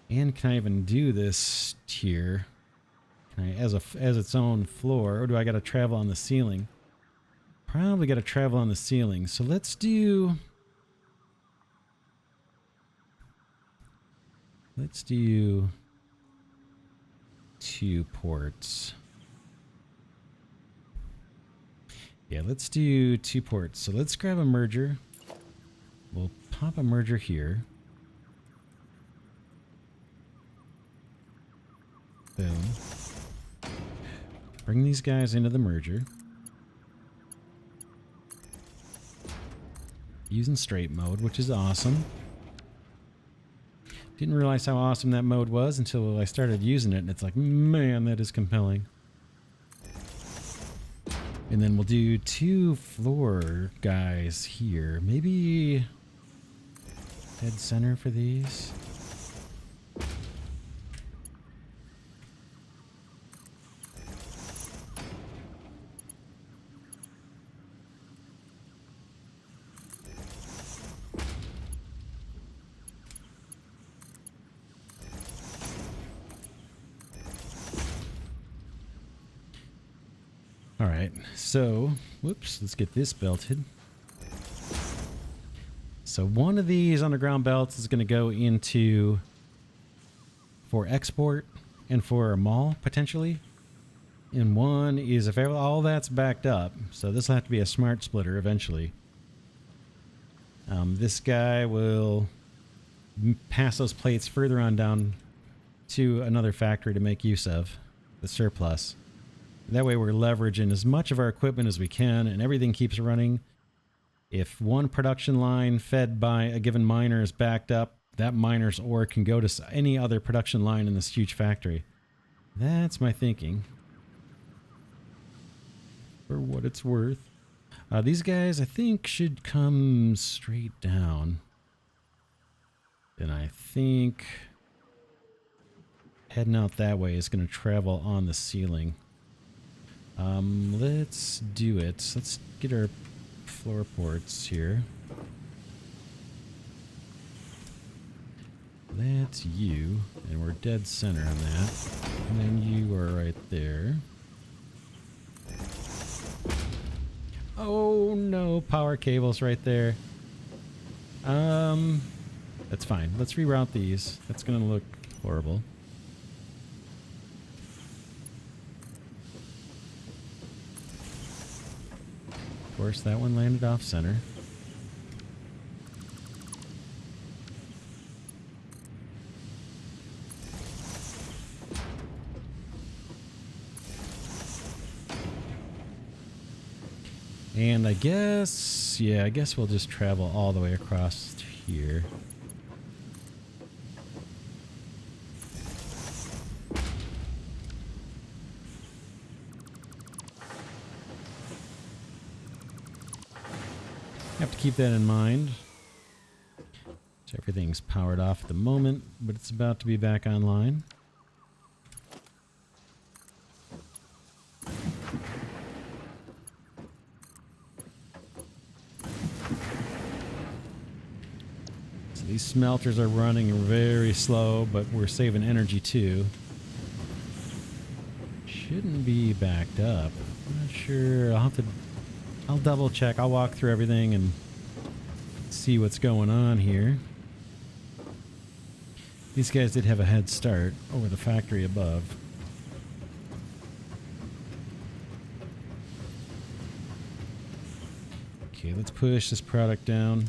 And can I even do this tier? Can I, as its own floor, or do I got to travel on the ceiling? Probably got to travel on the ceiling. So let's do 2 ports. Yeah, let's do 2 ports. So let's grab a merger. We'll pop a merger here. Boom. Bring these guys into the merger. Using straight mode, which is awesome. Didn't realize how awesome that mode was until I started using it, and it's like, man, that is compelling. And then we'll do 2 floor guys here. Maybe dead center for these. All right, so, whoops, let's get this belted. So one of these underground belts is going to go into for export and for a mall, potentially. And one is if all that's backed up, so this will have to be a smart splitter eventually. This guy will pass those plates further on down to another factory to make use of the surplus. That way we're leveraging as much of our equipment as we can and everything keeps running. If one production line fed by a given miner is backed up, that miner's ore can go to any other production line in this huge factory. That's my thinking. For what it's worth. These guys, I think, should come straight down. And I think heading out that way is going to travel on the ceiling. Let's do it. Let's get our floor ports here. That's you, and we're dead center on that. And then you are right there. Oh no, power cables right there. That's fine. Let's reroute these. That's gonna look horrible. Of course, that one landed off center. And I guess, yeah, I guess we'll just travel all the way across here. Have to keep that in mind. So everything's powered off at the moment, but it's about to be back online. These smelters are running very slow, but we're saving energy too. Shouldn't be backed up. I'm not sure. I'll double check. I'll walk through everything and see what's going on here. These guys did have a head start over the factory above. Okay, let's push this product down.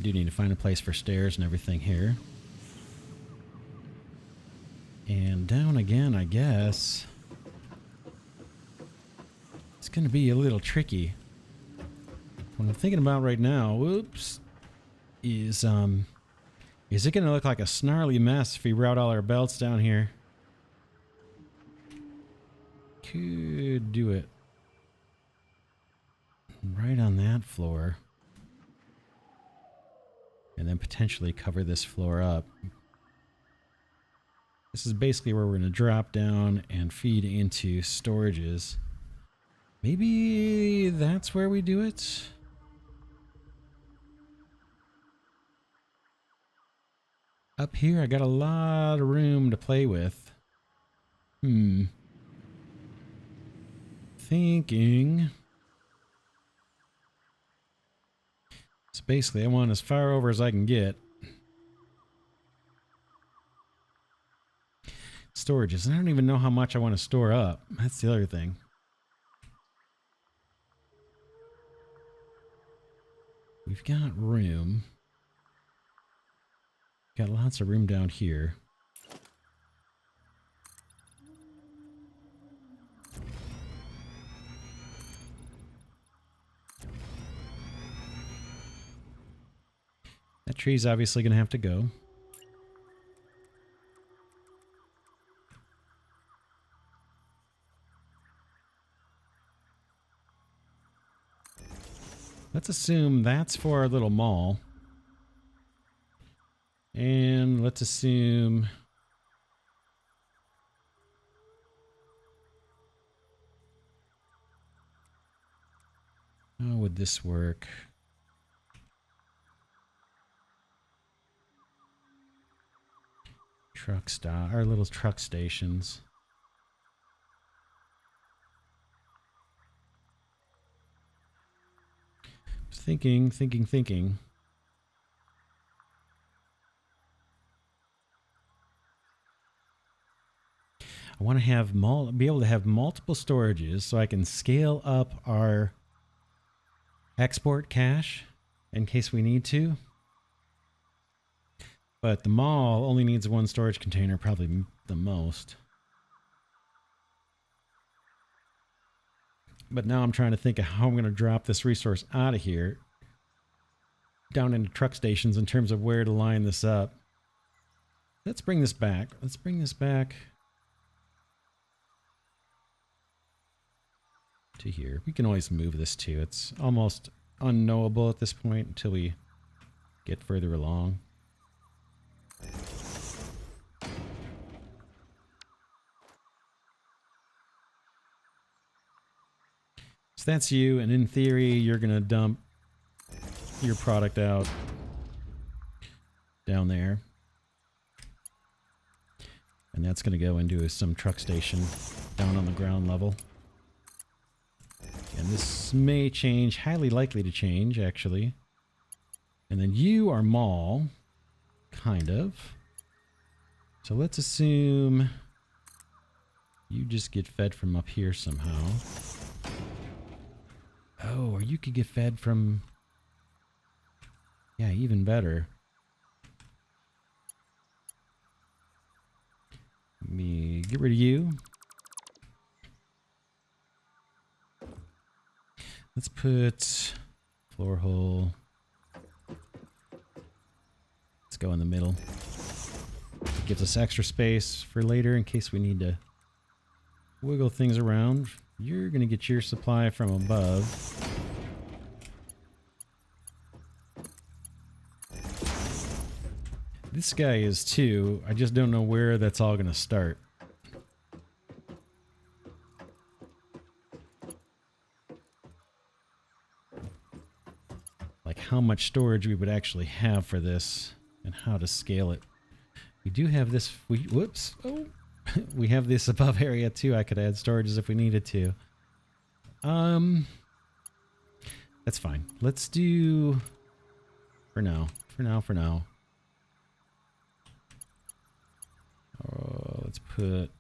Do need to find a place for stairs and everything here. And down again, I guess. It's going to be a little tricky. What I'm thinking about right now, whoops, is it going to look like a snarly mess if we route all our belts down here? Could do it right on that floor. And then potentially cover this floor up. This is basically where we're going to drop down and feed into storages. Maybe that's where we do it? Up here, I got a lot of room to play with. Thinking. So basically, I want as far over as I can get. Storages. I don't even know how much I want to store up. That's the other thing. We've got room. Got lots of room down here. That tree's obviously going to have to go. Let's assume that's for our little mall. And let's assume... how would this work? Truck stop, our little truck stations. Thinking. I want to have be able to have multiple storages so I can scale up our export cache in case we need to. But the mall only needs one storage container, probably the most. But now I'm trying to think of how I'm going to drop this resource out of here down into truck stations in terms of where to line this up. Let's bring this back. Let's bring this back to here. We can always move this too. It's almost unknowable at this point until we get further along. So that's you, and in theory, you're going to dump your product out down there. And that's going to go into some truck station down on the ground level. And this may change, highly likely to change, actually. And then you are mall, kind of. So let's assume you just get fed from up here somehow. Oh, or you could get fed from... Yeah, even better. Let me get rid of you. Let's put floor hole. Let's go in the middle. It gives us extra space for later in case we need to wiggle things around. You're going to get your supply from above. This guy is too. I just don't know where that's all going to start. Like how much storage we would actually have for this and how to scale it. We do have this. Whoops. Oh. We have this above area too. I could add storages if we needed to. That's fine. Let's do for now. Let's put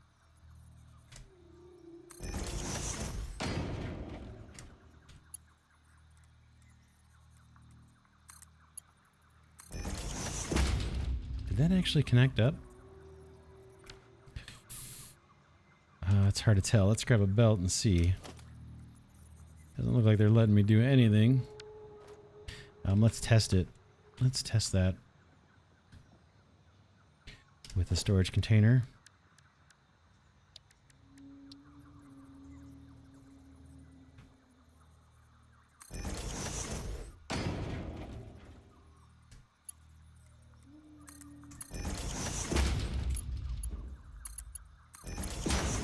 did that actually connect up? It's hard to tell. Let's grab a belt and see. Doesn't look like they're letting me do anything. Let's test it. Let's test that with a storage container.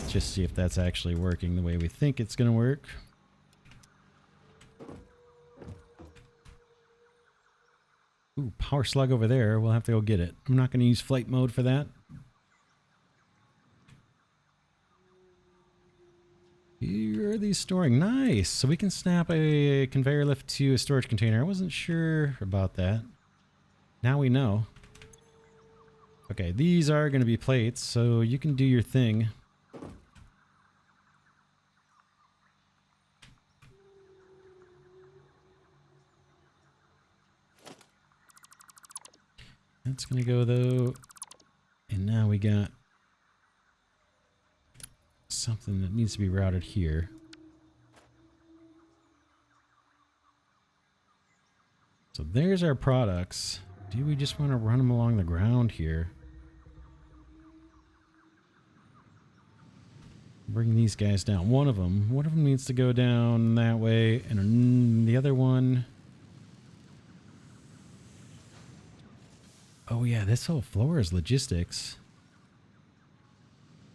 Just see if that's actually working the way we think it's going to work. Ooh, power slug over there. We'll have to go get it. I'm not going to use flight mode for that. Here are these storing. Nice. So we can snap a conveyor lift to a storage container. I wasn't sure about that. Now we know. Okay, these are going to be plates, so you can do your thing. That's going to go though. And now we got something that needs to be routed here. So there's our products. Do we just want to run them along the ground here? Bring these guys down. One of them needs to go down that way, and the other one... Oh yeah, this whole floor is logistics.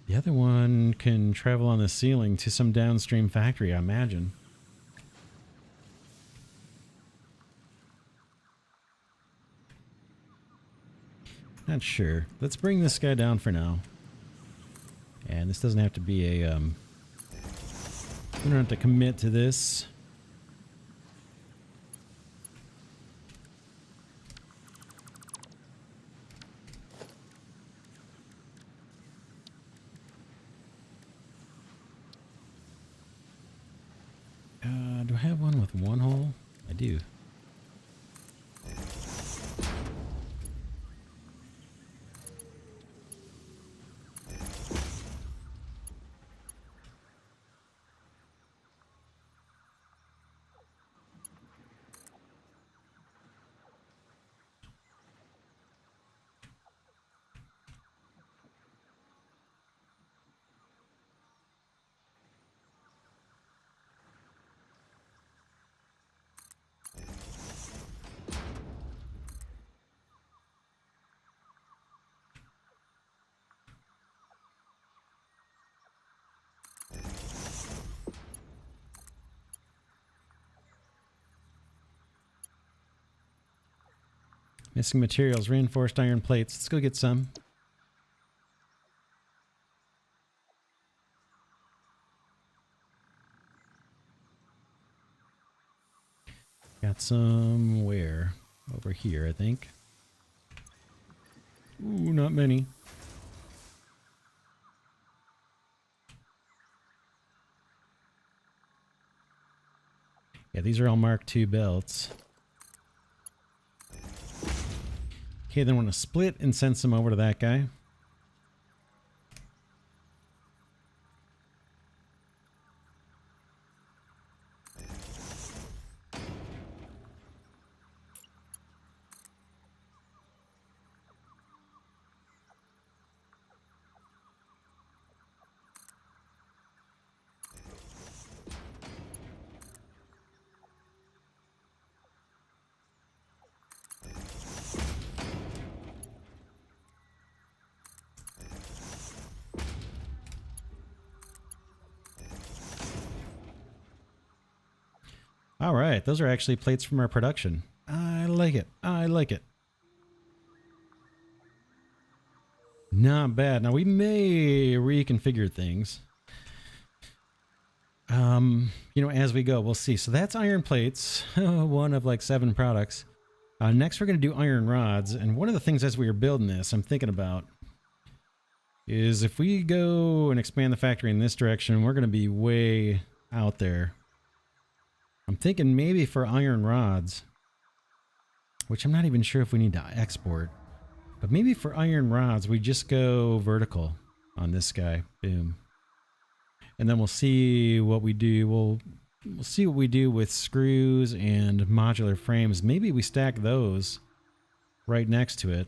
The other one can travel on the ceiling to some downstream factory, I imagine. Not sure. Let's bring this guy down for now. And this doesn't have to be a... we don't have to commit to this. Do I have one with one hole? I do. Missing materials, reinforced iron plates. Let's go get some. Got some where? Over here, I think. Ooh, not many. Yeah, these are all Mark II belts. Okay, then we're going to split and send some over to that guy. All right, those are actually plates from our production. I like it. I like it. Not bad. Now we may reconfigure things. You know, as we go, we'll see. So that's iron plates, one of like 7 products. Next, we're going to do iron rods. And one of the things as we were building this, I'm thinking about is if we go and expand the factory in this direction, we're going to be way out there. I'm thinking maybe for iron rods, which I'm not even sure if we need to export, but maybe for iron rods, we just go vertical on this guy. Boom. And then we'll see what we do. We'll see what we do with screws and modular frames. Maybe we stack those right next to it.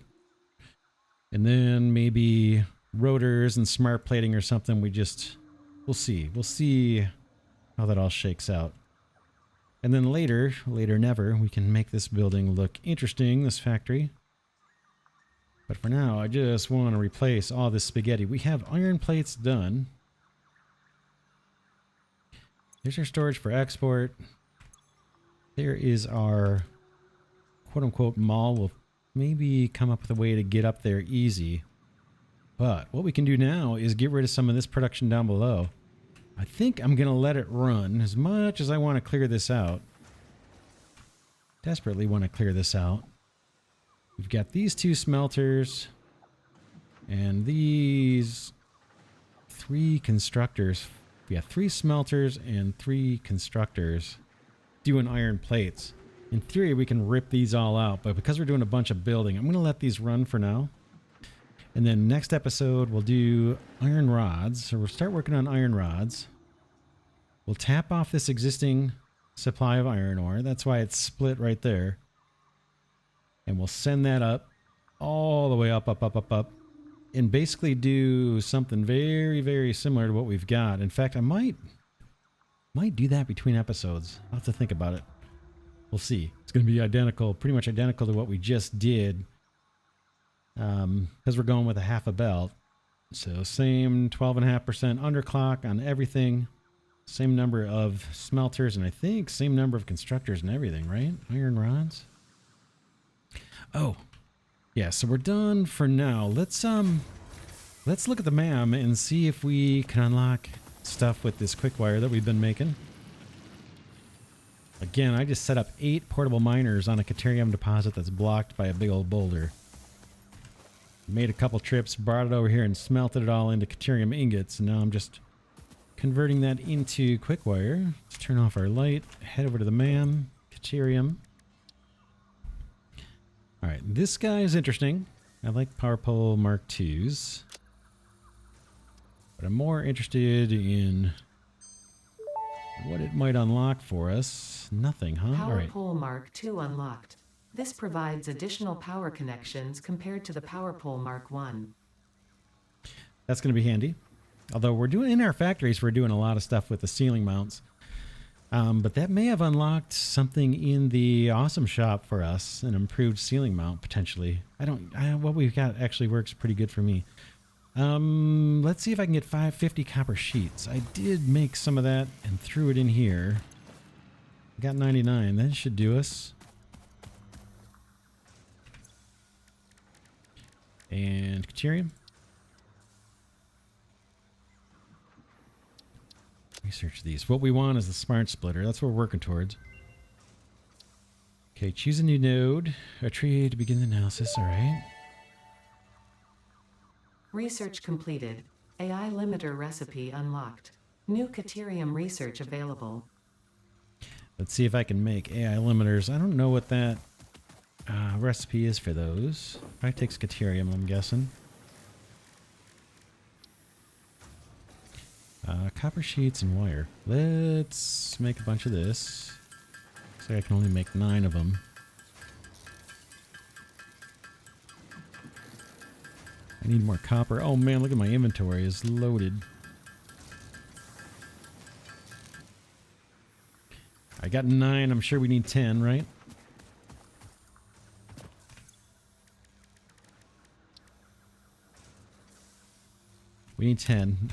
And then maybe rotors and smart plating or something. We'll see. We'll see how that all shakes out. And then later never, we can make this building look interesting, this factory. But for now, I just want to replace all this spaghetti. We have iron plates done. There's our storage for export. There is our quote-unquote mall. We'll maybe come up with a way to get up there easy. But what we can do now is get rid of some of this production down below. I think I'm going to let it run as much as I want to clear this out. Desperately want to clear this out. We've got these 2 smelters and these 3 constructors. We have 3 smelters and 3 constructors doing iron plates. In theory, we can rip these all out, but because we're doing a bunch of building, I'm going to let these run for now. And then next episode, we'll do iron rods. So we'll start working on iron rods. We'll tap off this existing supply of iron ore. That's why it's split right there. And we'll send that up all the way up. And basically do something very, very similar to what we've got. In fact, I might do that between episodes. I'll have to think about it. We'll see. It's going to be identical, pretty much identical to what we just did. Because we're going with a half a belt. So same 12.5% underclock on everything. Same number of smelters, and I think same number of constructors and everything, right? Iron rods. Oh, yeah. So we're done for now. Let's look at the map and see if we can unlock stuff with this quick wire that we've been making. Again, I just set up 8 portable miners on a Caterium deposit that's blocked by a big old boulder. Made a couple trips, brought it over here and smelted it all into Caterium ingots, and now I'm just converting that into quick wire. Let's turn off our light, head over to the MAM, Caterium. Alright, this guy is interesting. I like power pole Mark IIs. But I'm more interested in what it might unlock for us. Nothing, huh? Power pole Mark II unlocked. This provides additional power connections compared to the power pole Mark I. That's going to be handy. Although we're doing in our factories, we're doing a lot of stuff with the ceiling mounts. But that may have unlocked something in the awesome shop for us, an improved ceiling mount potentially. What we've got actually works pretty good for me. Let's see if I can get 550 copper sheets. I did make some of that and threw it in here. I got 99. That should do us. And Caterium. Research these. What we want is the smart splitter. That's what we're working towards. Okay, choose a new node. A tree to begin the analysis. All right. Research completed. AI limiter recipe unlocked. New Caterium research available. Let's see if I can make AI limiters. I don't know what that recipe is for those. Probably takes Caterium, I'm guessing. Copper sheets and wire. Let's make a bunch of this. Looks like I can only make 9 of them. I need more copper. Oh man, look at my inventory. It's loaded. I got 9. I'm sure we need 10, right? We need 10.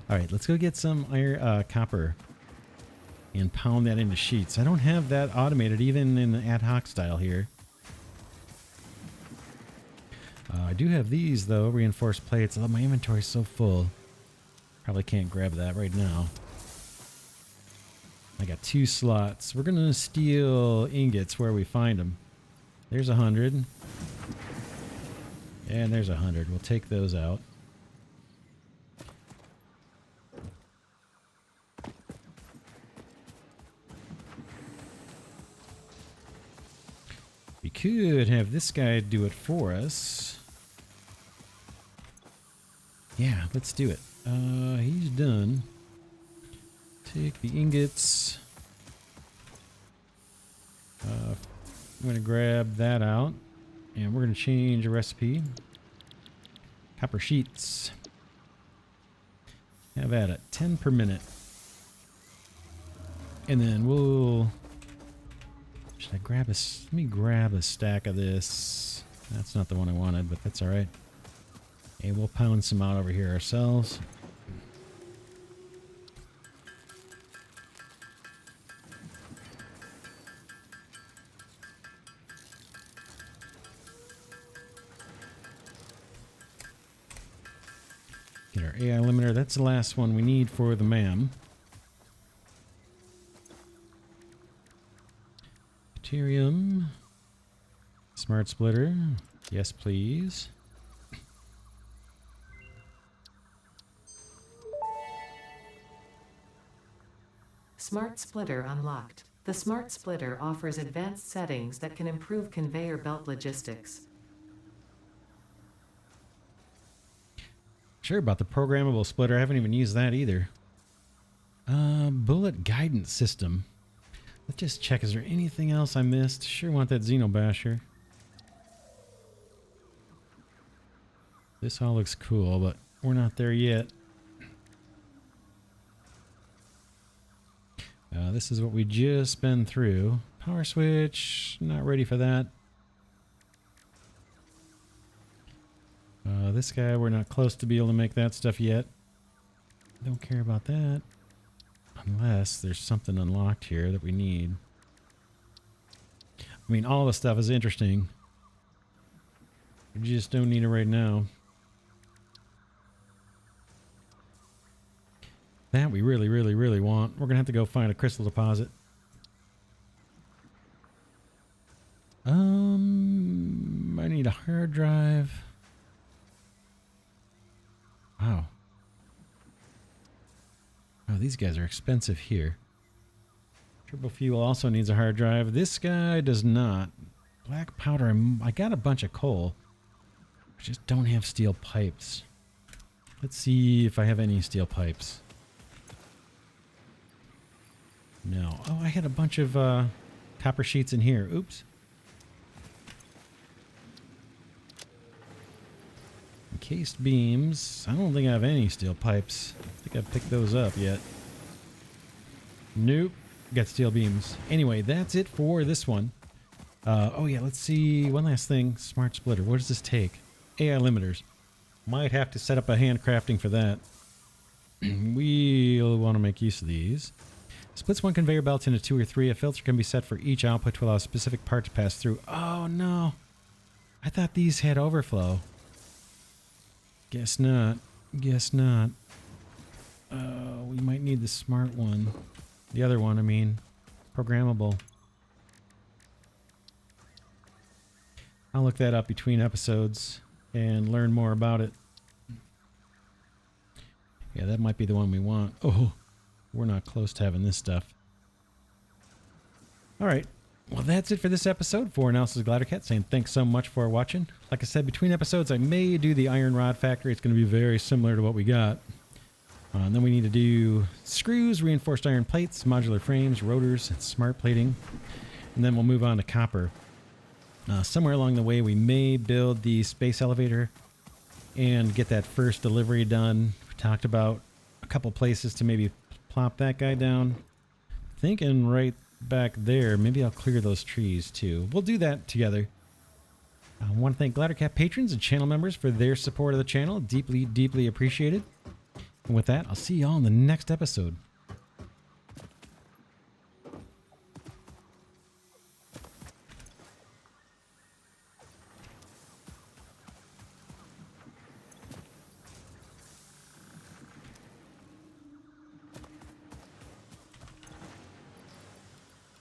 All right, let's go get some iron, copper and pound that into sheets. I don't have that automated even in the ad hoc style here. I do have these though, reinforced plates. Oh, my inventory's so full. Probably can't grab that right now. I got 2 slots. We're gonna steal ingots where we find them. There's 100. And there's 100. We'll take those out. We could have this guy do it for us. Yeah, let's do it. He's done. Take the ingots. I'm going to grab that out. And we're going to change a recipe. Copper sheets. Have at it. 10 per minute. And then we'll... Should I grab a... Let me grab a stack of this. That's not the one I wanted, but that's alright. And we'll pound some out over here ourselves. Get our AI limiter. That's the last one we need for the MAM. Caterium. Smart splitter. Yes, please. Smart splitter unlocked. The smart splitter offers advanced settings that can improve conveyor belt logistics. Sure about the programmable splitter. I haven't even used that either. Bullet guidance system. Let's just check. Is there anything else I missed? Sure want that Xenobasher. This all looks cool, but we're not there yet. This is what we just been through. Power switch. Not ready for that. This guy, we're not close to be able to make that stuff yet. Don't care about that. Unless there's something unlocked here that we need. I mean, all the stuff is interesting. We just don't need it right now. That we really, really, really want. We're going to have to go find a crystal deposit. I need a hard drive. Wow. Oh, these guys are expensive here. Turbo fuel also needs a hard drive. This guy does not. Black powder. I got a bunch of coal. I just don't have steel pipes. Let's see if I have any steel pipes. No. Oh, I had a bunch of copper sheets in here. Oops. Encased beams. I don't think I have any steel pipes. I think I've picked those up yet. Nope. Got steel beams. Anyway, that's it for this one. Oh yeah, let's see. One last thing. Smart splitter. What does this take? AI limiters. Might have to set up a handcrafting for that. We'll want to make use of these. Splits one conveyor belt into 2 or 3. A filter can be set for each output to allow a specific part to pass through. Oh no. I thought these had overflow. Guess not. Guess not. We might need the smart one. The other one, I mean. Programmable. I'll look that up between episodes and learn more about it. Yeah, that might be the one we want. Oh, we're not close to having this stuff. All right. Well, that's it for this episode. For Analysis Glidercat saying thanks so much for watching. Like I said, between episodes, I may do the iron rod factory. It's going to be very similar to what we got. And then we need to do screws, reinforced iron plates, modular frames, rotors, and smart plating. And then we'll move on to copper. Somewhere along the way, we may build the space elevator and get that first delivery done. We talked about a couple places to maybe plop that guy down. Thinking right back there, maybe I'll clear those trees too. We'll do that together. I want to thank Glidercat patrons and channel members for their support of the channel. Deeply, deeply appreciated. And with that, I'll see y'all in the next episode.